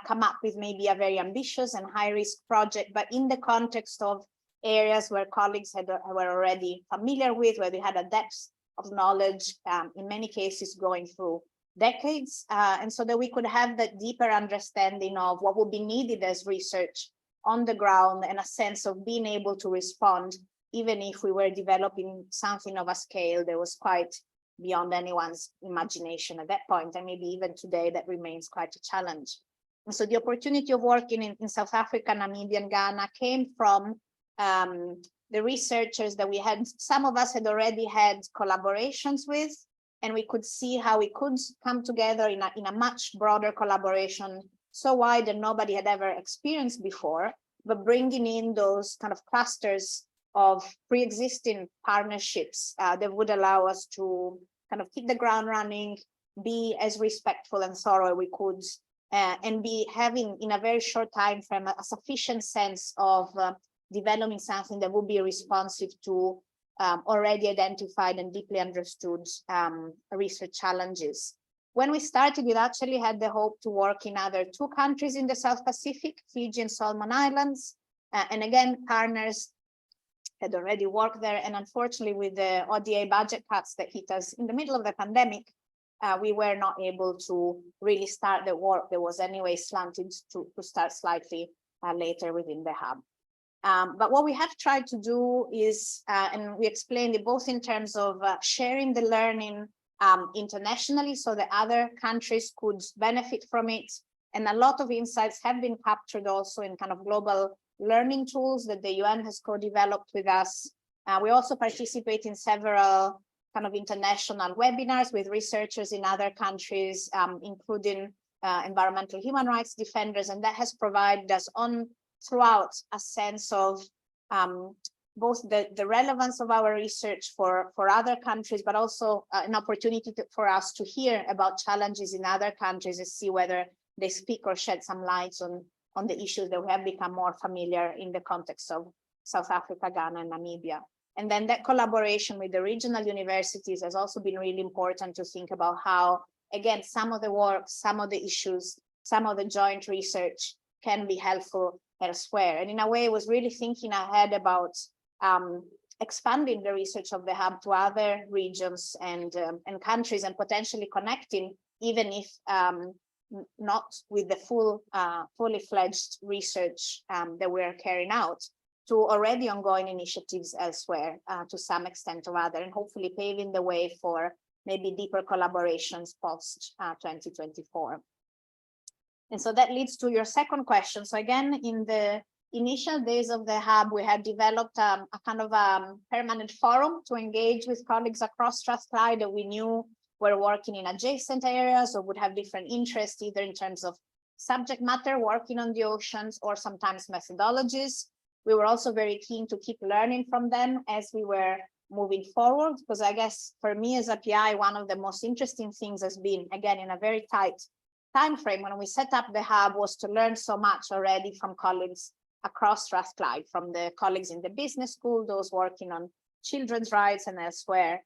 come up with maybe a very ambitious and high-risk project, but in the context of areas where colleagues were already familiar with, where they had a depth of knowledge, in many cases going through decades, and so that we could have that deeper understanding of what would be needed as research on the ground and a sense of being able to respond, even if we were developing something of a scale that was quite beyond anyone's imagination at that point, and maybe even today that remains quite a challenge. And so the opportunity of working in South Africa, Namibia, and Ghana came from the researchers that we had. Some of us had already had collaborations with, and we could see how we could come together in a much broader collaboration, so wide that nobody had ever experienced before, but bringing in those kind of clusters of pre-existing partnerships that would allow us to kind of hit the ground running, be as respectful and thorough as we could, and be having in a very short time frame a sufficient sense of developing something that would be responsive to already identified and deeply understood research challenges. When we started, we actually had the hope to work in other 2 countries in the South Pacific, Fiji and Solomon Islands. And again, partners had already worked there. And unfortunately, with the ODA budget cuts that hit us in the middle of the pandemic, we were not able to really start the work that was anyway slanted to start slightly later within the hub. But what we have tried to do is, and we explained it both in terms of sharing the learning internationally so that other countries could benefit from it. And a lot of insights have been captured also in kind of global learning tools that the UN has co-developed with us. We also participate in several kind of international webinars with researchers in other countries, including environmental human rights defenders, and that has provided us throughout a sense of both the relevance of our research for other countries, but also an opportunity for us to hear about challenges in other countries and see whether they speak or shed some light on the issues that we have become more familiar in the context of South Africa, Ghana, and Namibia. And then that collaboration with the regional universities has also been really important to think about how, again, some of the work, some of the issues, some of the joint research can be helpful elsewhere. And in a way, I was really thinking ahead about expanding the research of the hub to other regions and countries, and potentially connecting, even if not with the fully fledged research that we're carrying out, to already ongoing initiatives elsewhere to some extent or other, and hopefully paving the way for maybe deeper collaborations post 2024. And so that leads to your second question. So again, in the initial days of the hub, we had developed a kind of permanent forum to engage with colleagues across Strathclyde that we knew were working in adjacent areas or would have different interests, either in terms of subject matter, working on the oceans, or sometimes methodologies. We were also very keen to keep learning from them as we were moving forward, because I guess for me as a PI, one of the most interesting things has been, again, in a very tight time frame when we set up the hub, was to learn so much already from colleagues across Strathclyde, from the colleagues in the business school, those working on children's rights and elsewhere.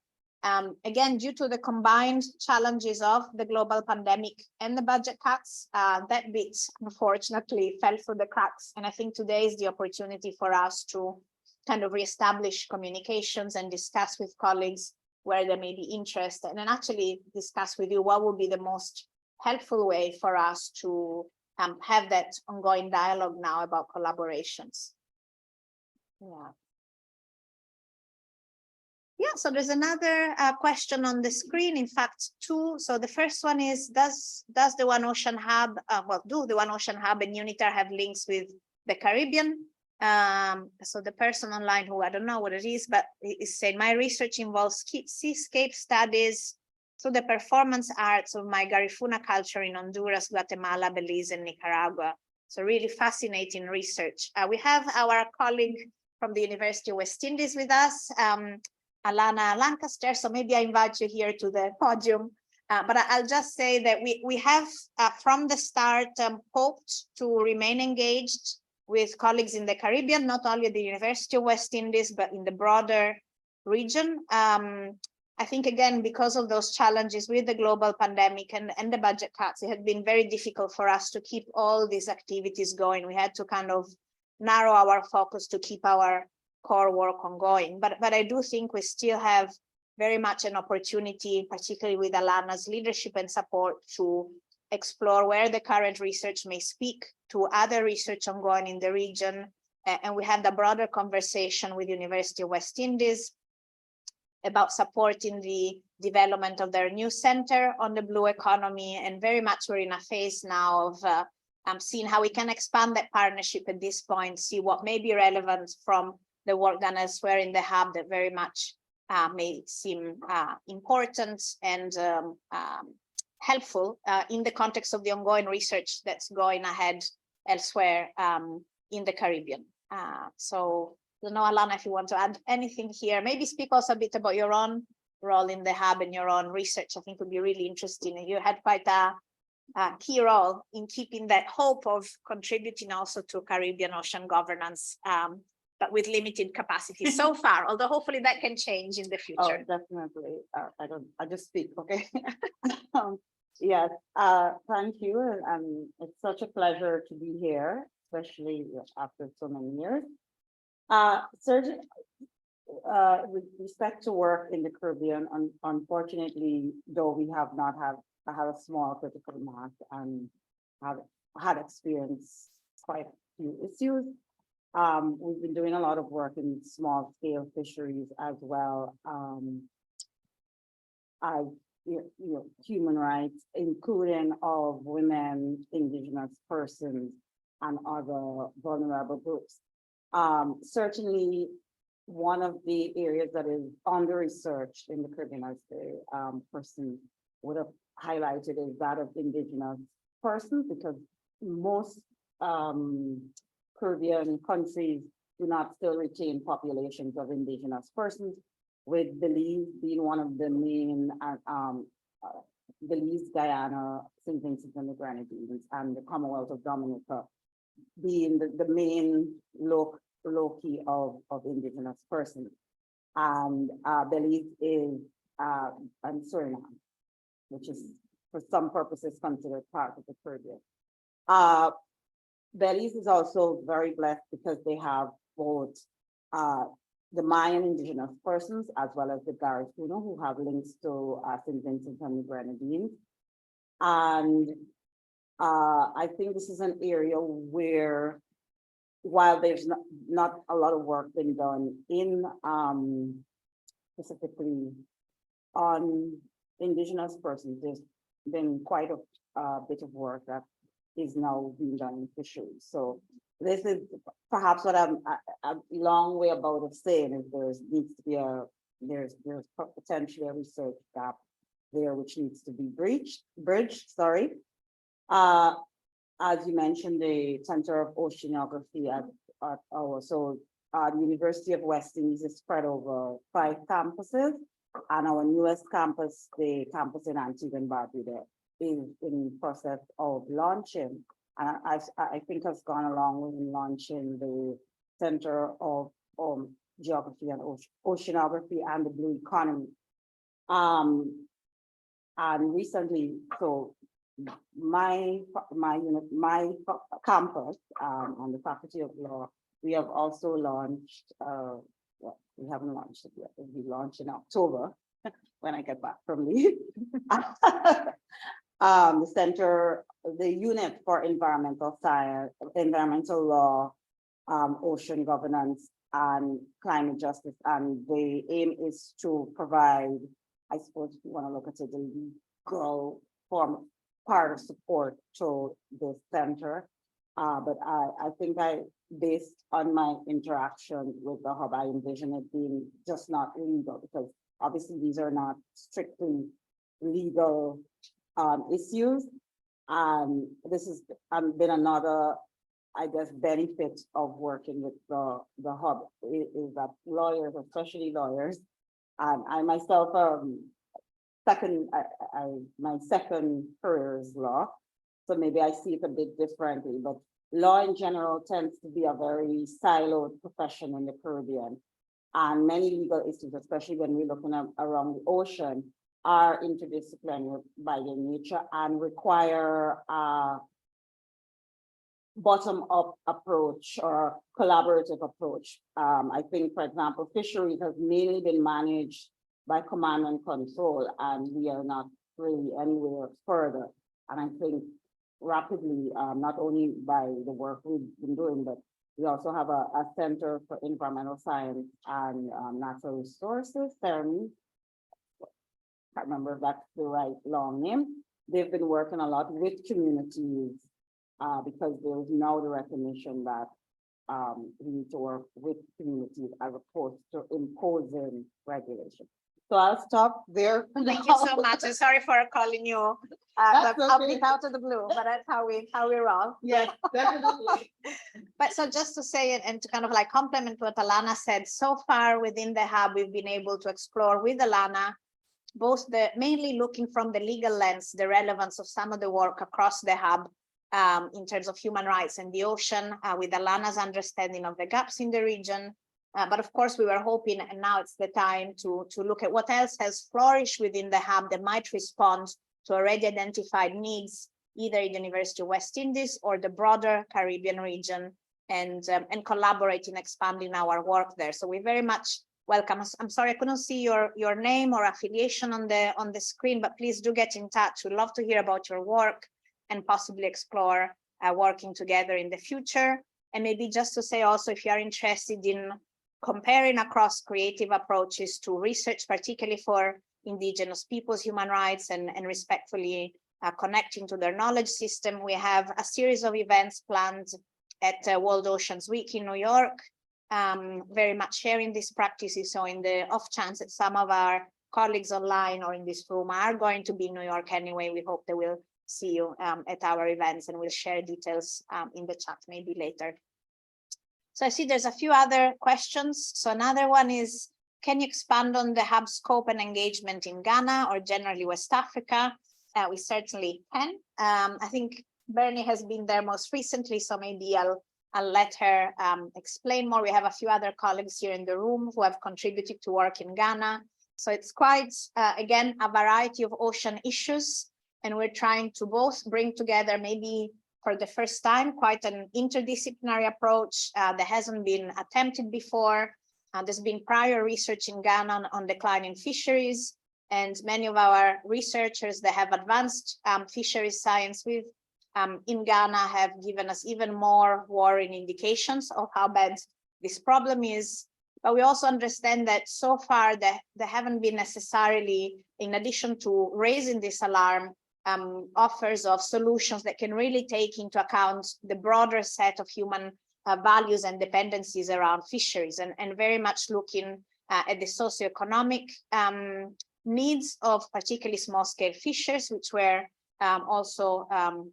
Again, due to the combined challenges of the global pandemic and the budget cuts, that bit unfortunately fell through the cracks. And I think today is the opportunity for us to kind of reestablish communications and discuss with colleagues where there may be interest, and then actually discuss with you what would be the most helpful way for us to have that ongoing dialogue now about collaborations. Yeah, so there's another question on the screen, in fact, 2. So the first one is, does the One Ocean Hub, do the One Ocean Hub and UNITAR have links with the Caribbean? So the person online, who I don't know what it is, but is saying, my research involves seascape studies through the performance arts of my Garifuna culture in Honduras, Guatemala, Belize, and Nicaragua. So really fascinating research. We have our colleague from the University of West Indies with us, Alana Lancaster. So maybe I invite you here to the podium. But I'll just say that we have from the start hoped to remain engaged with colleagues in the Caribbean, not only at the University of West Indies, but in the broader region. I think, again, because of those challenges with the global pandemic and the budget cuts, it had been very difficult for us to keep all these activities going. We had to kind of narrow our focus to keep our core work ongoing. But I do think we still have very much an opportunity, particularly with Alana's leadership and support, to explore where the current research may speak to other research ongoing in the region. And we had a broader conversation with University of West Indies about supporting the development of their new center on the blue economy. And very much we're in a phase now of seeing how we can expand that partnership at this point, see what may be relevant from the work done elsewhere in the hub that very much may seem important and helpful in the context of the ongoing research that's going ahead elsewhere in the Caribbean. So I don't know, Alana, if you want to add anything here, maybe speak also a bit about your own role in the hub and your own research. I think would be really interesting. You had quite a key role in keeping that hope of contributing also to Caribbean ocean governance, but with limited capacity so far, although hopefully that can change in the future. Oh, definitely. I just speak, okay? Yes, thank you. And it's such a pleasure to be here, especially after so many years. Certainly, with respect to work in the Caribbean, unfortunately, though we have not had a small critical mass and have had experienced quite a few issues. We've been doing a lot of work in small scale fisheries as well as human rights, including of women, indigenous persons, and other vulnerable groups. Certainly, one of the areas that is under research in the Caribbean, as the person would have highlighted, is that of indigenous persons, because most Caribbean countries do not still retain populations of indigenous persons, with Belize being one of the main, Belize, Guyana, St. Vincent and the Grenadines, and the Commonwealth of Dominica being the main loci of indigenous persons. And Belize is, and Suriname, which is for some purposes considered part of the Caribbean. Belize is also very blessed because they have both the Mayan indigenous persons as well as the Garifuna, who have links to St. Vincent and the Grenadines. And I think this is an area where, while there's not a lot of work been done in specifically on indigenous persons, there's been quite a bit of work that is now being done in fisheries. So this is perhaps what I'm a long way about of saying is there's potentially a research gap there which needs to be bridged. Sorry. As you mentioned, the Center of Oceanography at the University of West Indies is spread over 5 campuses, and our newest campus, the campus in Antigua and Barbuda, is in process of launching. And I think has gone along with launching the Center of Geography and Oceanography and the Blue Economy. And recently, so my campus on the Faculty of Law, we have also launched, well, we haven't launched it yet, it'll be launched in October when I get back from leave. The center, the unit for environmental science, environmental law, ocean governance, and climate justice. And the aim is to provide, I suppose if you want to look at it, the legal part of support to the center. But I think based on my interaction with the hub, I envision it being just not legal, because obviously these are not strictly legal issues. This has been another I guess, benefit of working with the hub is that lawyers, especially lawyers, and I myself, my second career is law, so maybe I see it a bit differently, but law in general tends to be a very siloed profession in the Caribbean. And many legal issues, especially when we're looking at around the ocean, are interdisciplinary by their nature and require a bottom-up approach or collaborative approach. I think, for example, fisheries has mainly been managed by command and control, and we are not really anywhere further. And I think rapidly, not only by the work we've been doing, but we also have a Center for Environmental Science and Natural Resources, CERN. Can't remember if that's the right long name. They've been working a lot with communities because there's now the recognition that we need to work with communities as opposed to imposing regulation. So I'll stop there. Thank you so much. And sorry for calling you out of the blue, but that's how we roll. Yes, definitely. But so just to say it and to kind of like complement what Alana said, so far within the hub, we've been able to explore with Alana, both mainly looking from the legal lens, the relevance of some of the work across the hub in terms of human rights and the ocean, with Alana's understanding of the gaps in the region. But of course, we were hoping, and now it's the time to look at what else has flourished within the hub that might respond to already identified needs, either in the University of West Indies or the broader Caribbean region, and collaborate in expanding our work there. So we very much welcome. I'm sorry I couldn't see your name or affiliation on the screen, but please do get in touch. We'd love to hear about your work and possibly explore working together in the future. And maybe just to say also, if you are interested in comparing across creative approaches to research, particularly for Indigenous peoples' human rights and respectfully connecting to their knowledge system, we have a series of events planned at World Oceans Week in New York, very much sharing these practices. So in the off chance that some of our colleagues online or in this room are going to be in New York anyway, we hope they will see you at our events, and we'll share details in the chat maybe later. So I see there's a few other questions. So another one is, can you expand on the hub scope and engagement in Ghana or generally West Africa? We certainly can. I think Bernie has been there most recently, so maybe I'll let her explain more. We have a few other colleagues here in the room who have contributed to work in Ghana. So it's quite, again, a variety of ocean issues. And we're trying to both bring together, maybe for the first time, quite an interdisciplinary approach that hasn't been attempted before. There's been prior research in Ghana on declining fisheries, and many of our researchers that have advanced fisheries science in Ghana have given us even more worrying indications of how bad this problem is. But we also understand that so far there haven't been necessarily, in addition to raising this alarm, offers of solutions that can really take into account the broader set of human values and dependencies around fisheries, and very much looking at the socioeconomic needs of particularly small-scale fishers, which were also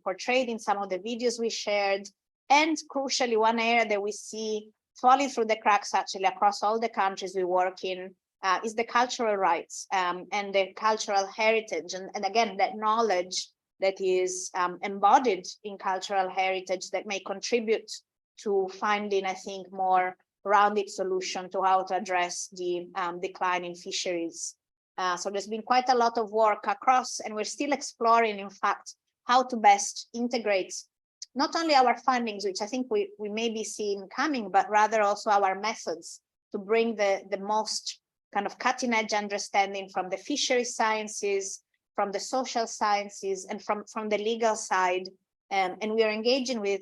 portrayed in some of the videos we shared. And crucially, one area that we see falling through the cracks actually across all the countries we work in is the cultural rights and the cultural heritage. And again, that knowledge that is embodied in cultural heritage that may contribute to finding, I think, more rounded solution to how to address the decline in fisheries. So there's been quite a lot of work across, and we're still exploring, in fact, how to best integrate not only our findings, which I think we may be seeing coming, but rather also our methods to bring the most kind of cutting edge understanding from the fisheries sciences, from the social sciences, and from the legal side. And we are engaging with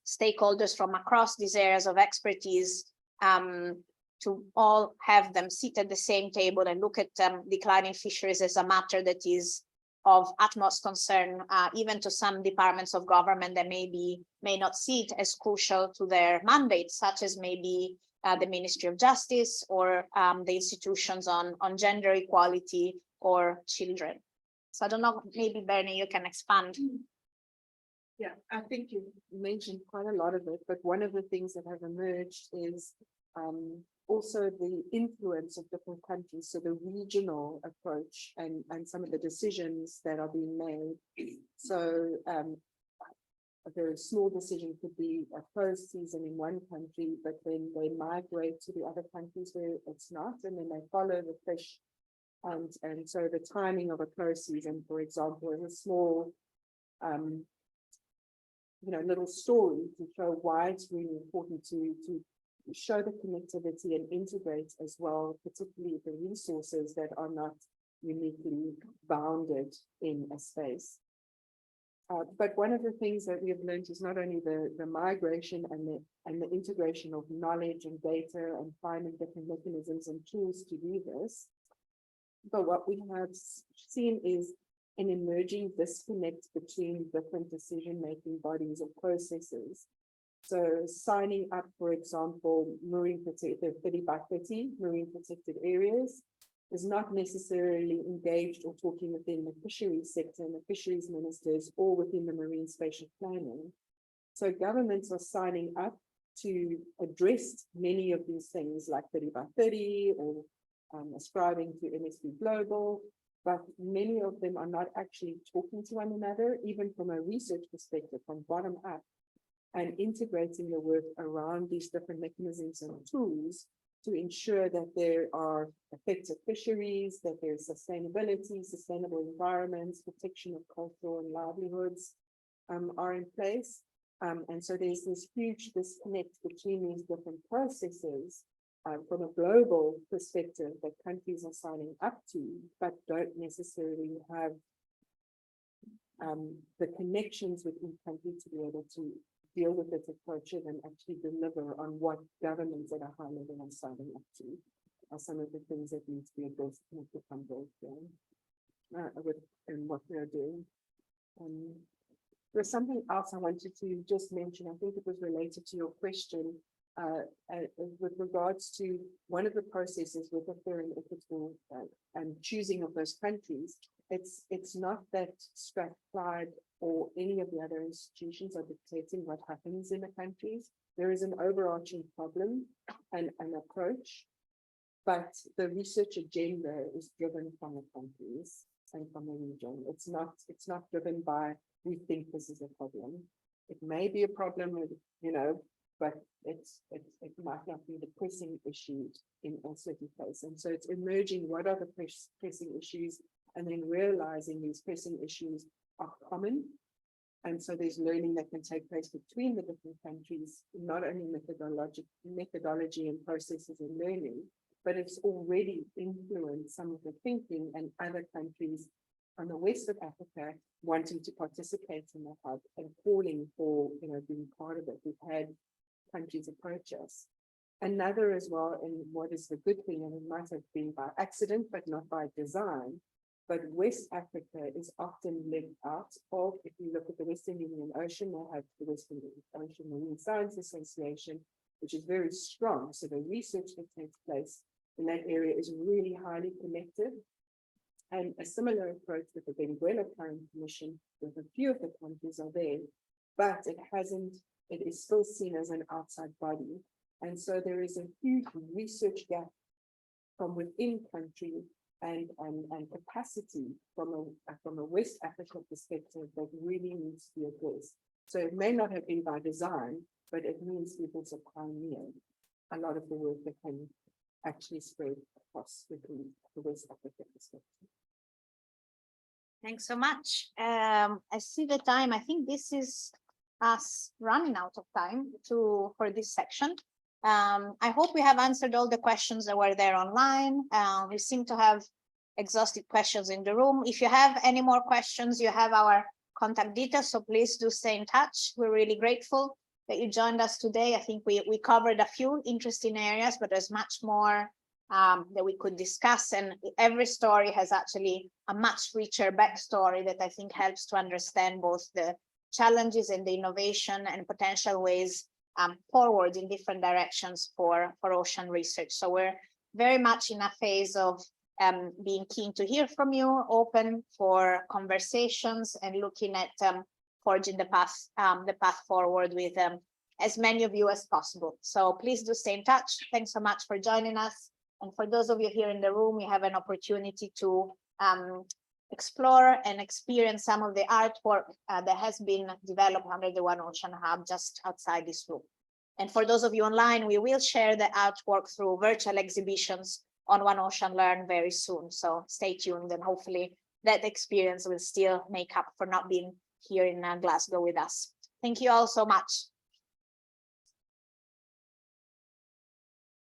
stakeholders from across these areas of expertise to all have them sit at the same table and look at declining fisheries as a matter that is of utmost concern, even to some departments of government that may not see it as crucial to their mandate, such as maybe the Ministry of Justice or the institutions on gender equality or children. So I don't know, maybe Bernie, you can expand. Yeah, I think you mentioned quite a lot of it, but one of the things that have emerged is also the influence of different countries. So the regional approach and some of the decisions that are being made. So a very small decision could be a closed season in one country, but then they migrate to the other countries where it's not, and then they follow the fish. And so the timing of a closed season, for example, is a small little story to show why it's really important to show the connectivity and integrate as well, particularly the resources that are not uniquely bounded in a space. But one of the things that we have learned is not only the migration and the integration of knowledge and data and finding different mechanisms and tools to do this, but what we have seen is an emerging disconnect between different decision-making bodies or processes. So signing up, for example, marine protected 30 by 30 marine protected areas is not necessarily engaged or talking within the fisheries sector and the fisheries ministers or within the marine spatial planning. So governments are signing up to address many of these things like 30 by 30 or ascribing to MSP Global, but many of them are not actually talking to one another, even from a research perspective, from bottom up, and integrating the work around these different mechanisms and tools to ensure that there are effective fisheries, that there's sustainability, sustainable environments, protection of cultural and livelihoods are in place. And so there's this huge disconnect between these different processes from a global perspective that countries are signing up to, but don't necessarily have the connections with each country to be able to deal with its approaches and actually deliver on what governments at a high level are signing up to are some of the things that need to be addressed and become very clear in what they're doing. There's something else I wanted to just mention. I think it was related to your question with regards to one of the processes with a fair and equitable and choosing of those countries. It's not that Strathclyde or any of the other institutions are dictating what happens in the countries. There is an overarching problem and an approach, but the research agenda is driven from the countries and from the region. It's not driven by, we think this is a problem. It may be a problem with, but it might not be the pressing issue in a certain place. And so it's emerging what are the pressing issues, and then realizing these pressing issues are common. And so there's learning that can take place between the different countries, not only methodology and processes and learning, but it's already influenced some of the thinking and other countries on the west of Africa wanting to participate in the hub and calling for, being part of it. We've had countries approach us. Another as well, and what is the good thing, and it might have been by accident, but not by design, but West Africa is often left out of, if you look at the Western Indian Ocean, they have the Western Ocean Marine Science Association, which is very strong. So the research that takes place in that area is really highly connected. And a similar approach with the Benguela Current Commission, with a few of the countries are there, but it is still seen as an outside body. And so there is a huge research gap from within country and capacity from a West Africa perspective that really needs to be addressed. So it may not have been by design, but it means we've also pioneered a lot of the work that can actually spread across within the West Africa perspective. Thanks so much. I see the time. I think this is us running out of time for this section. I hope we have answered all the questions that were there online. We seem to have exhausted questions in the room. If you have any more questions, you have our contact details, so please do stay in touch. We're really grateful that you joined us today. I think we covered a few interesting areas, but there's much more that we could discuss, and every story has actually a much richer backstory that I think helps to understand both the challenges and the innovation and potential ways forward in different directions for ocean research. So we're very much in a phase of being keen to hear from you, open for conversations, and looking at forging the path forward with as many of you as possible. So please do stay in touch. Thanks so much for joining us. And for those of you here in the room, you have an opportunity to explore and experience some of the artwork that has been developed under the One Ocean Hub just outside this room. And for those of you online, we will share the artwork through virtual exhibitions on One Ocean Learn very soon. So stay tuned, and hopefully that experience will still make up for not being here in Glasgow with us. Thank you all so much.